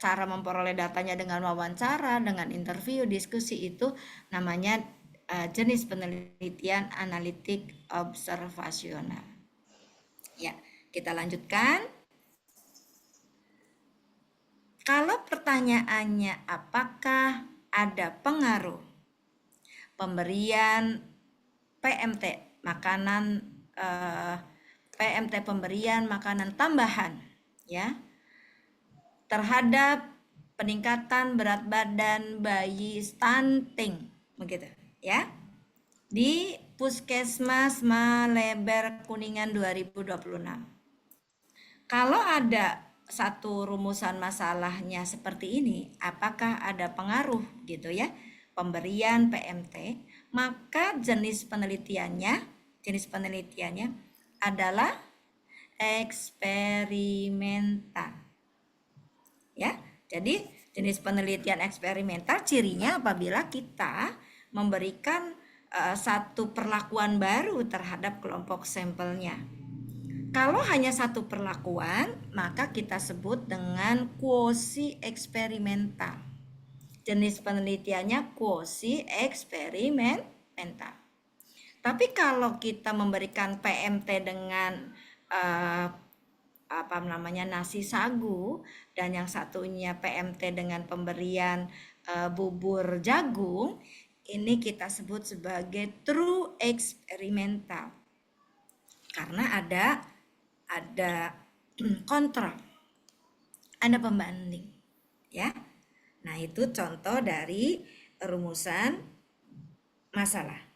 cara memperoleh datanya dengan wawancara, dengan interview, diskusi itu namanya jenis penelitian analitik observasional. Ya, kita lanjutkan. Kalau pertanyaannya apakah ada pengaruh pemberian PMT, makanan PMT pemberian makanan tambahan ya terhadap peningkatan berat badan bayi stunting begitu ya di Puskesmas Maleber Kuningan 2026. Kalau ada satu rumusan masalahnya seperti ini, apakah ada pengaruh gitu ya pemberian PMT, maka jenis penelitiannya adalah eksperimental. Ya, jadi jenis penelitian eksperimental cirinya apabila kita memberikan satu perlakuan baru terhadap kelompok sampelnya. Kalau hanya satu perlakuan, maka kita sebut dengan quasi eksperimental. Jenis penelitiannya quasi eksperimental. Tapi kalau kita memberikan PMT dengan nasi sagu dan yang satunya PMT dengan pemberian bubur jagung, ini kita sebut sebagai true eksperimental karena ada kontrol, ada pembanding ya. Nah, itu contoh dari rumusan masalah.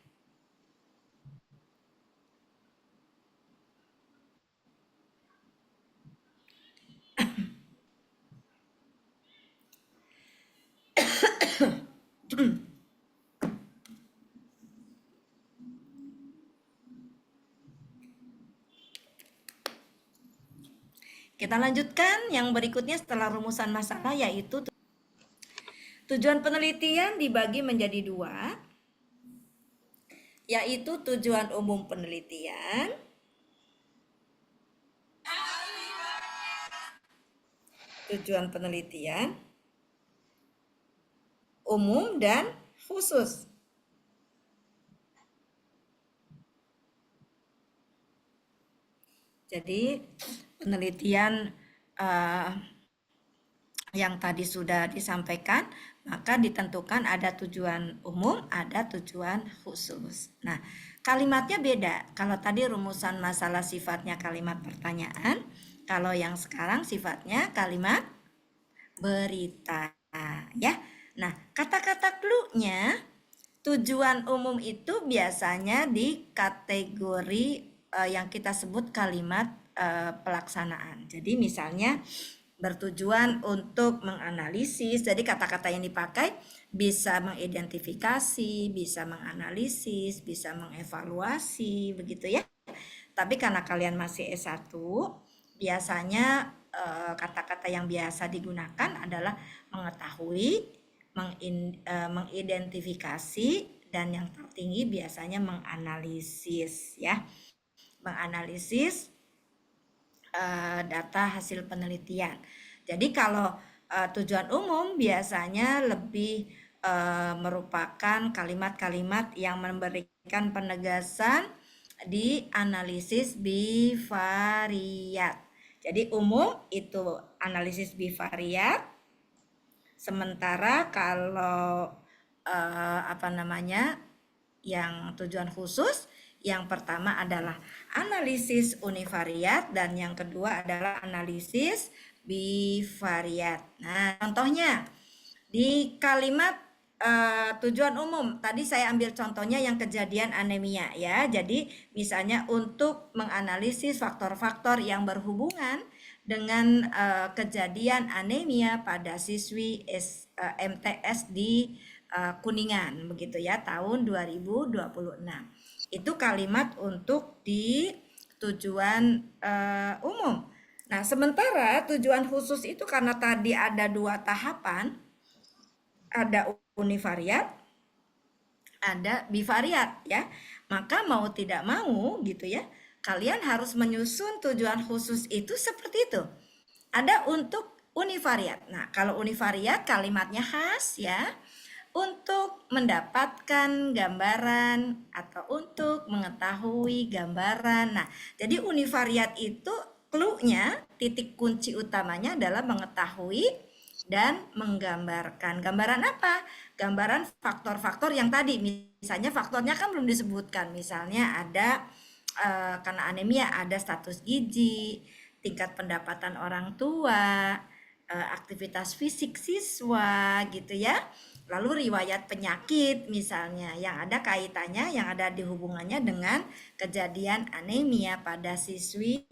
Kita lanjutkan yang berikutnya setelah rumusan masalah, yaitu tujuan penelitian dibagi menjadi dua, yaitu tujuan umum penelitian umum dan khusus. Jadi penelitian yang tadi sudah disampaikan, maka ditentukan ada tujuan umum, ada tujuan khusus. Nah, kalimatnya beda. Kalau tadi rumusan masalah sifatnya kalimat pertanyaan, kalau yang sekarang sifatnya kalimat berita, ya. Nah, kata-kata clue-nya tujuan umum itu biasanya di kategori yang kita sebut kalimat pelaksanaan. Jadi misalnya bertujuan untuk menganalisis, jadi kata-kata yang dipakai bisa mengidentifikasi, bisa menganalisis, bisa mengevaluasi, begitu ya. Tapi karena kalian masih S1, biasanya kata-kata yang biasa digunakan adalah mengetahui, mengidentifikasi, dan yang tertinggi biasanya menganalisis ya. Menganalisis data hasil penelitian. Jadi kalau tujuan umum biasanya lebih merupakan kalimat-kalimat yang memberikan penegasan di analisis bivariat. Jadi umum itu analisis bivariat, sementara kalau yang tujuan khusus, yang pertama adalah analisis univariat dan yang kedua adalah analisis bivariat. Nah, contohnya di kalimat tujuan umum tadi saya ambil contohnya yang kejadian anemia ya. Jadi misalnya untuk menganalisis faktor-faktor yang berhubungan dengan kejadian anemia pada siswi MTS di Kuningan begitu ya tahun 2026. Itu kalimat untuk di tujuan umum. Nah, sementara tujuan khusus itu karena tadi ada 2 tahapan, ada univariat, ada bivariat ya. Maka mau tidak mau gitu ya, kalian harus menyusun tujuan khusus itu seperti itu. Ada untuk univariat. Nah, kalau univariat kalimatnya khas ya. Untuk mendapatkan gambaran atau untuk mengetahui gambaran. Nah, jadi univariat itu clue-nya, titik kunci utamanya adalah mengetahui dan menggambarkan. Gambaran apa? Gambaran faktor-faktor yang tadi, misalnya faktornya kan belum disebutkan. Misalnya ada karena anemia ada status gizi, tingkat pendapatan orang tua, aktivitas fisik siswa gitu ya. Lalu riwayat penyakit misalnya yang ada kaitannya, yang ada di hubungannya dengan kejadian anemia pada siswi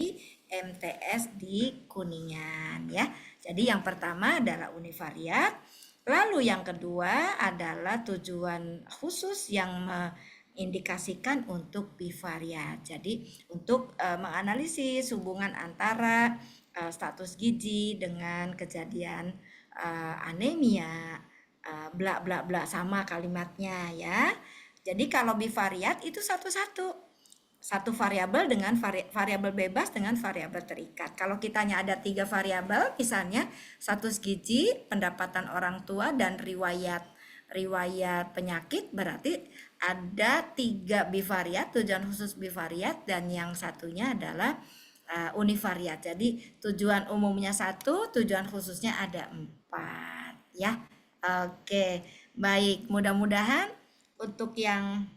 MTS di Kuningan ya. Jadi yang pertama adalah univariat, lalu yang kedua adalah tujuan khusus yang indikasikan untuk bivariat. Jadi untuk menganalisis hubungan antara status gizi dengan kejadian anemia, bla bla bla sama kalimatnya ya. Jadi kalau bivariat itu satu variabel dengan variabel bebas dengan variabel terikat. Kalau kitanya ada 3 variabel, misalnya status gizi, pendapatan orang tua dan riwayat penyakit, berarti ada 3 bivariat, tujuan khusus bivariat dan yang satunya adalah univariat. Jadi tujuan umumnya 1, tujuan khususnya ada 4 ya. Oke, baik. Mudah-mudahan untuk yang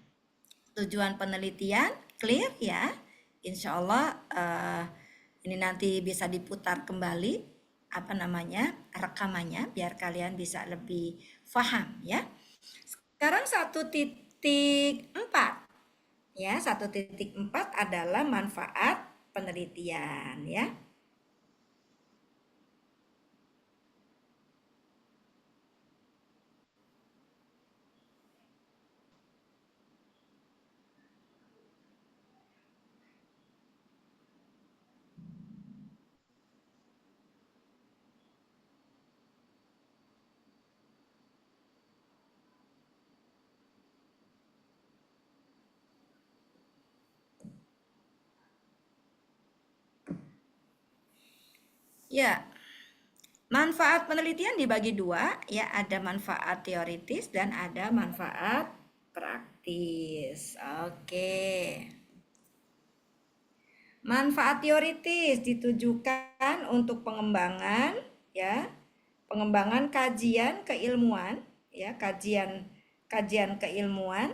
tujuan penelitian clear ya. Insya Allah ini nanti bisa diputar kembali rekamannya biar kalian bisa lebih paham ya. Sekarang 1.4 ya. 1.4 adalah manfaat penelitian ya. Ya, manfaat penelitian dibagi 2 ya, ada manfaat teoritis dan ada manfaat praktis. Oke. Manfaat teoritis ditujukan untuk pengembangan ya, pengembangan kajian keilmuan ya, kajian keilmuan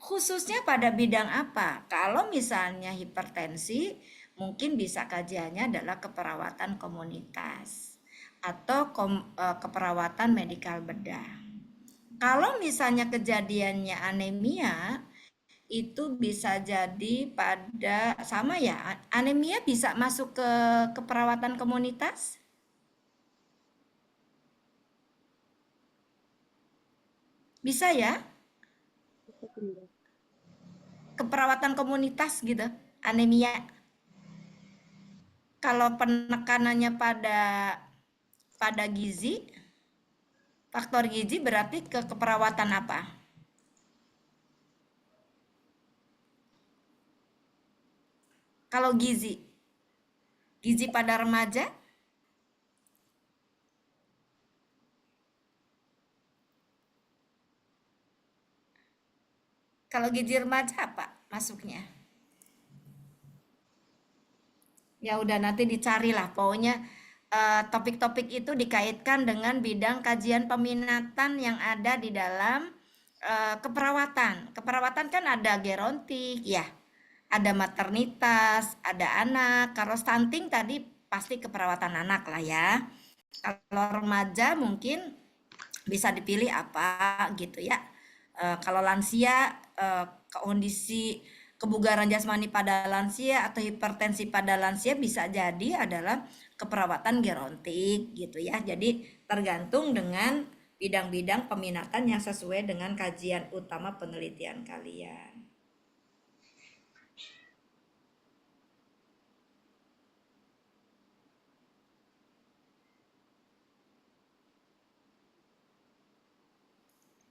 khususnya pada bidang apa? Kalau misalnya hipertensi, mungkin bisa kajiannya adalah keperawatan komunitas atau keperawatan medikal bedah. Kalau misalnya kejadiannya anemia, itu bisa jadi pada sama ya, anemia bisa masuk ke keperawatan komunitas? Bisa ya? Keperawatan komunitas gitu, anemia. Kalau penekanannya pada gizi, faktor gizi berarti ke keperawatan apa? Kalau gizi pada remaja? Kalau gizi remaja apa masuknya? Ya udah nanti dicarilah pokoknya topik-topik itu dikaitkan dengan bidang kajian peminatan yang ada di dalam keperawatan. Keperawatan kan ada gerontik, ya, ada maternitas, ada anak. Kalau stunting tadi pasti keperawatan anak lah ya. Kalau remaja mungkin bisa dipilih apa gitu ya. Kalau lansia kondisi kebugaran jasmani pada lansia atau hipertensi pada lansia bisa jadi adalah keperawatan gerontik gitu ya. Jadi tergantung dengan bidang-bidang peminatan yang sesuai dengan kajian utama penelitian kalian.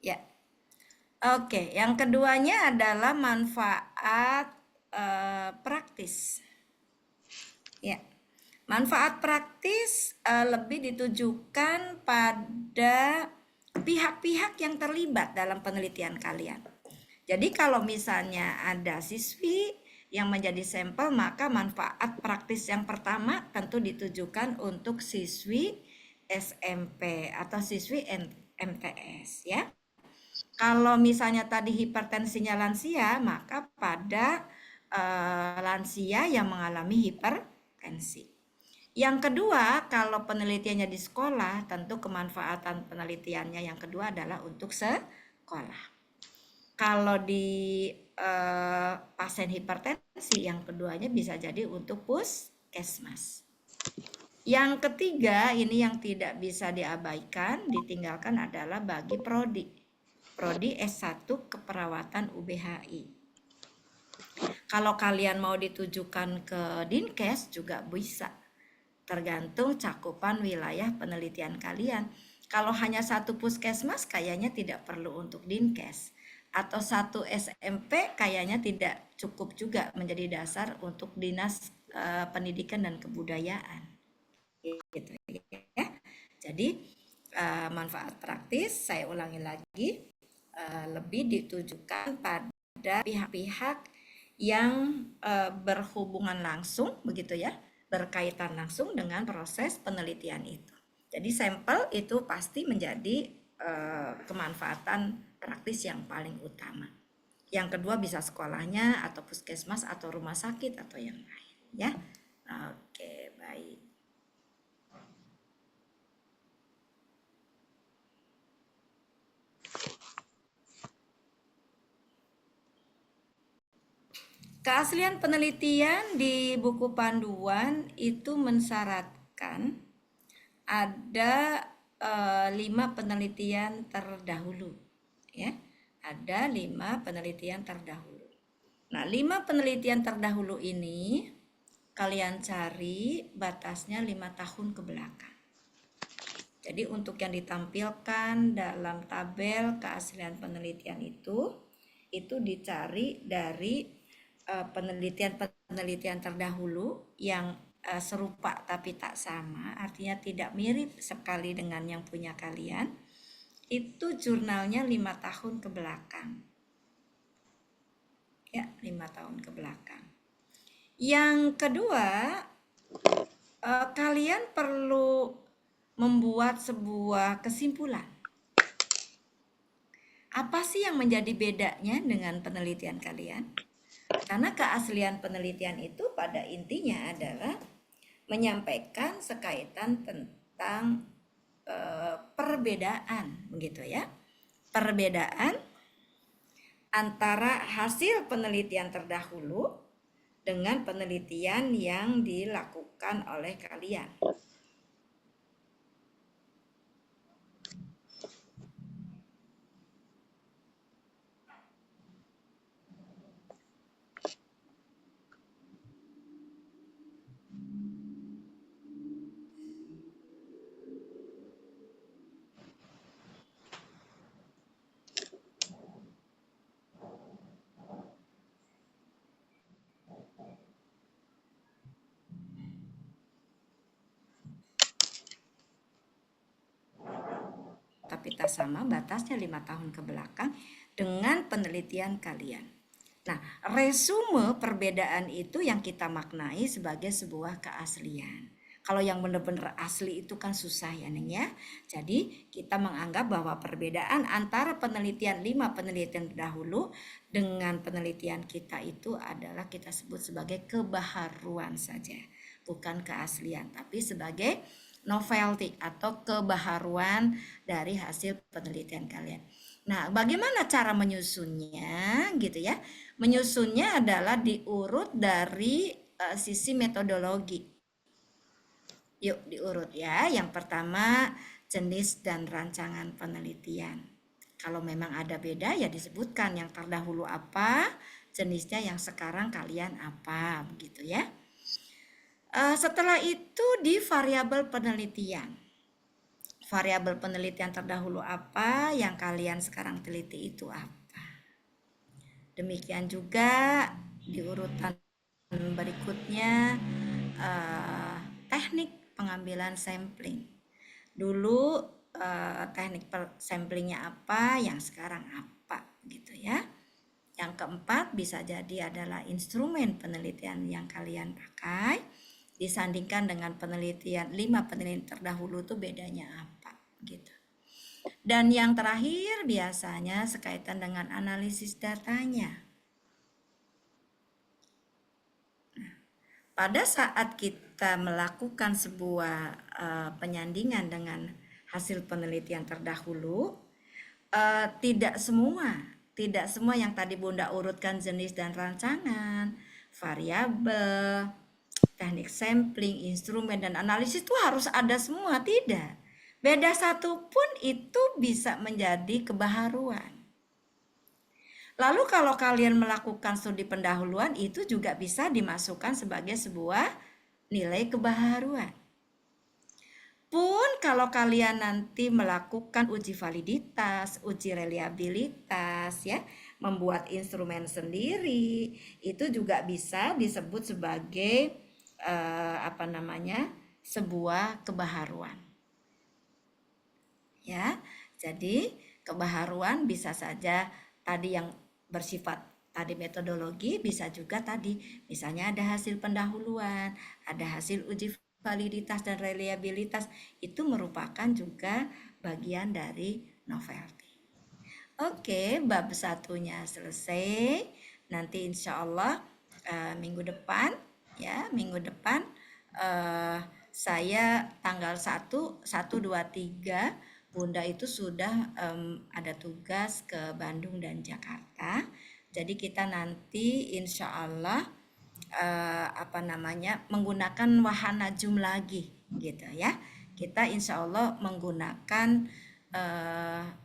Ya. Oke, yang keduanya adalah manfaat praktis. Ya. Manfaat praktis lebih ditujukan pada pihak-pihak yang terlibat dalam penelitian kalian. Jadi kalau misalnya ada siswi yang menjadi sampel, maka manfaat praktis yang pertama tentu ditujukan untuk siswi SMP atau siswi MTS ya. Kalau misalnya tadi hipertensinya lansia, maka pada lansia yang mengalami hipertensi. Yang kedua, kalau penelitiannya di sekolah, tentu kemanfaatan penelitiannya yang kedua adalah untuk sekolah. Kalau di pasien hipertensi, yang keduanya bisa jadi untuk puskesmas. Yang ketiga, ini yang tidak bisa diabaikan, ditinggalkan adalah bagi prodi. Prodi S1 Keperawatan UBHI. Kalau kalian mau ditujukan ke Dinkes juga bisa. Tergantung cakupan wilayah penelitian kalian. Kalau hanya satu puskesmas kayaknya tidak perlu untuk Dinkes. Atau satu SMP kayaknya tidak cukup juga menjadi dasar untuk Dinas Pendidikan dan Kebudayaan. Gitu ya. Jadi manfaat praktis, saya ulangi lagi, lebih ditujukan pada pihak-pihak yang berhubungan langsung begitu ya, berkaitan langsung dengan proses penelitian itu. Jadi sampel itu pasti menjadi kemanfaatan praktis yang paling utama. Yang kedua bisa sekolahnya atau puskesmas atau rumah sakit atau yang lain ya. Oke, baik. Keaslian penelitian di buku panduan itu mensyaratkan ada 5 penelitian terdahulu, ya. Ada 5 penelitian terdahulu. Nah, 5 penelitian terdahulu ini kalian cari batasnya 5 tahun ke belakang. Jadi untuk yang ditampilkan dalam tabel keaslian penelitian itu dicari dari penelitian-penelitian terdahulu yang serupa tapi tak sama, artinya tidak mirip sekali dengan yang punya kalian. Itu jurnalnya 5 tahun ke belakang. Ya, 5 tahun ke belakang. Yang kedua, kalian perlu membuat sebuah kesimpulan. Apa sih yang menjadi bedanya dengan penelitian kalian? Karena keaslian penelitian itu pada intinya adalah menyampaikan sekaitan tentang perbedaan, begitu ya. Perbedaan antara hasil penelitian terdahulu dengan penelitian yang dilakukan oleh kalian. Tapi tak sama batasnya 5 tahun ke belakang dengan penelitian kalian. Nah, resume perbedaan itu yang kita maknai sebagai sebuah keaslian. Kalau yang benar-benar asli itu kan susah ya Neng ya. Jadi kita menganggap bahwa perbedaan antara penelitian 5 penelitian terdahulu dengan penelitian kita itu adalah kita sebut sebagai kebaharuan saja. Bukan keaslian, tapi sebagai novelty atau kebaharuan dari hasil penelitian kalian. Nah, bagaimana cara menyusunnya gitu ya? Menyusunnya adalah diurut dari sisi metodologi. Yuk diurut ya. Yang pertama jenis dan rancangan penelitian. Kalau memang ada beda ya disebutkan yang terdahulu apa, jenisnya yang sekarang kalian apa, begitu ya. Setelah itu di variabel penelitian. Variabel penelitian terdahulu apa, yang kalian sekarang teliti itu apa. Demikian juga di urutan berikutnya teknik pengambilan sampling. Dulu teknik samplingnya apa, yang sekarang apa gitu ya. Yang keempat bisa jadi adalah instrumen penelitian yang kalian pakai disandingkan dengan penelitian 5 penelitian terdahulu itu bedanya apa gitu. Dan yang terakhir biasanya sekaitan dengan analisis datanya. Pada saat kita melakukan sebuah penyandingan dengan hasil penelitian terdahulu, tidak semua yang tadi Bunda urutkan jenis dan rancangan, variabel, teknik sampling, instrumen dan analisis itu harus ada semua, tidak. Beda satu pun itu bisa menjadi kebaharuan. Lalu kalau kalian melakukan studi pendahuluan itu juga bisa dimasukkan sebagai sebuah nilai kebaharuan. Pun kalau kalian nanti melakukan uji validitas, uji reliabilitas ya, membuat instrumen sendiri, itu juga bisa disebut sebagai sebuah kebaharuan. Ya, jadi kebaharuan bisa saja tadi yang bersifat tadi metodologi, bisa juga tadi misalnya ada hasil pendahuluan, ada hasil uji validitas dan reliabilitas, itu merupakan juga bagian dari novelty. Oke, bab satunya selesai. Nanti insya Allah minggu depan saya tanggal 1, 2, 3 Bunda itu sudah ada tugas ke Bandung dan Jakarta. Jadi kita nanti insya Allah menggunakan wahana Zoom lagi gitu ya. Kita insya Allah menggunakan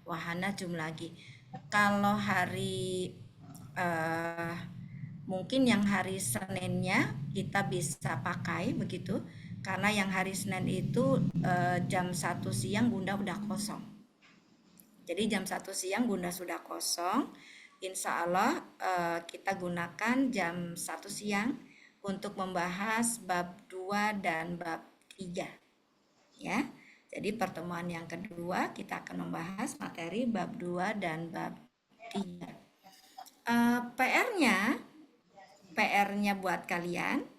wahana Zoom lagi. Kalau hari mungkin yang hari Seninnya kita bisa pakai begitu. Karena yang hari Senin itu jam 1 siang Bunda udah kosong. Jadi jam 1 siang Bunda sudah kosong. Insya Allah kita gunakan jam 1 siang untuk membahas bab 2 dan bab 3. Ya. Jadi pertemuan yang kedua kita akan membahas materi bab 2 dan bab 3. PR-nya buat kalian.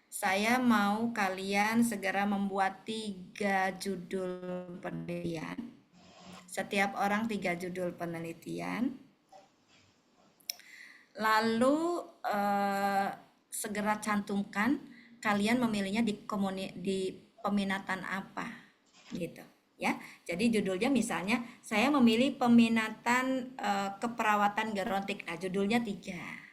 Saya mau kalian segera membuat 3 judul penelitian. Setiap orang 3 judul penelitian. Lalu segera cantumkan kalian memilihnya di peminatan apa gitu ya. Jadi judulnya misalnya saya memilih peminatan keperawatan gerontik. Nah, judulnya 3.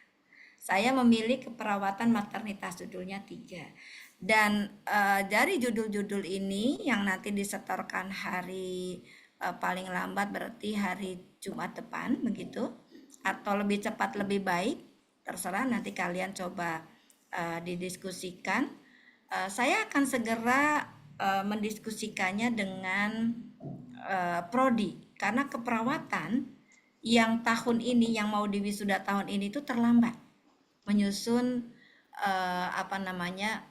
Saya memilih keperawatan maternitas, judulnya 3. Dan dari judul-judul ini yang nanti disetorkan hari paling lambat berarti hari Jumat depan begitu, atau lebih cepat lebih baik, terserah nanti kalian coba didiskusikan. Saya akan segera mendiskusikannya dengan prodi, karena keperawatan yang tahun ini yang mau diwisuda tahun ini itu terlambat menyusun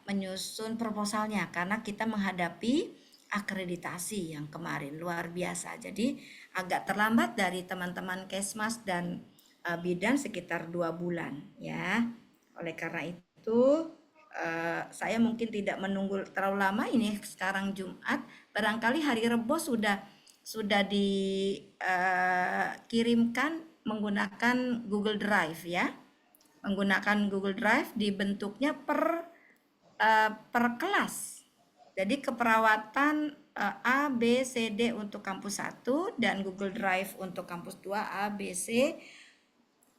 menyusun proposalnya karena kita menghadapi akreditasi yang kemarin luar biasa. Jadi agak terlambat dari teman-teman Kesmas dan bidan sekitar 2 bulan ya. Oleh karena itu saya mungkin tidak menunggu terlalu lama, ini sekarang Jumat, barangkali hari Rebo sudah dikirimkan menggunakan Google Drive ya. Menggunakan Google Drive dibentuknya per kelas. Jadi keperawatan A, B, C, D untuk kampus 1 dan Google Drive untuk kampus 2 A, B, C.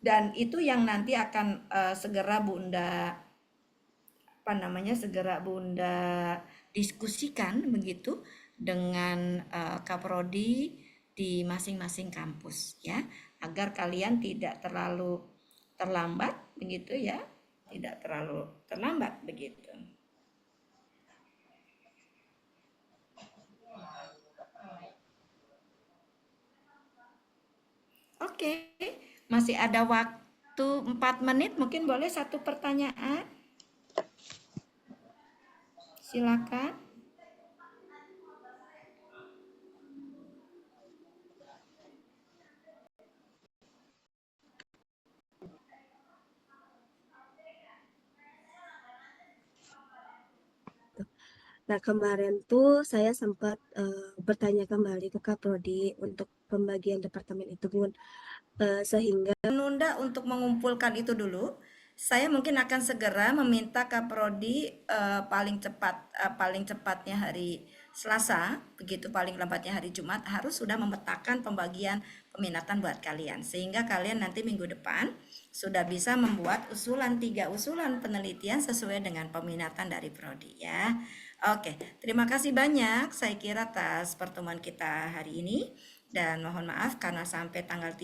Dan itu yang nanti akan segera Bunda diskusikan begitu dengan Kaprodi di masing-masing kampus ya, agar kalian tidak terlalu terlambat begitu ya, tidak terlalu terlambat begitu. Oke, masih ada waktu 4 menit, mungkin boleh satu pertanyaan. Silakan. Nah, kemarin tuh saya sempat bertanya kembali ke Kaprodi untuk pembagian departemen itu, Bun. Sehingga menunda untuk mengumpulkan itu dulu. Saya mungkin akan segera meminta Kaprodi paling cepatnya hari Selasa, begitu paling lambatnya hari Jumat harus sudah memetakan pembagian peminatan buat kalian, sehingga kalian nanti minggu depan sudah bisa membuat 3 usulan penelitian sesuai dengan peminatan dari prodi ya. Oke, terima kasih banyak saya kira atas pertemuan kita hari ini, dan mohon maaf karena sampai tanggal 3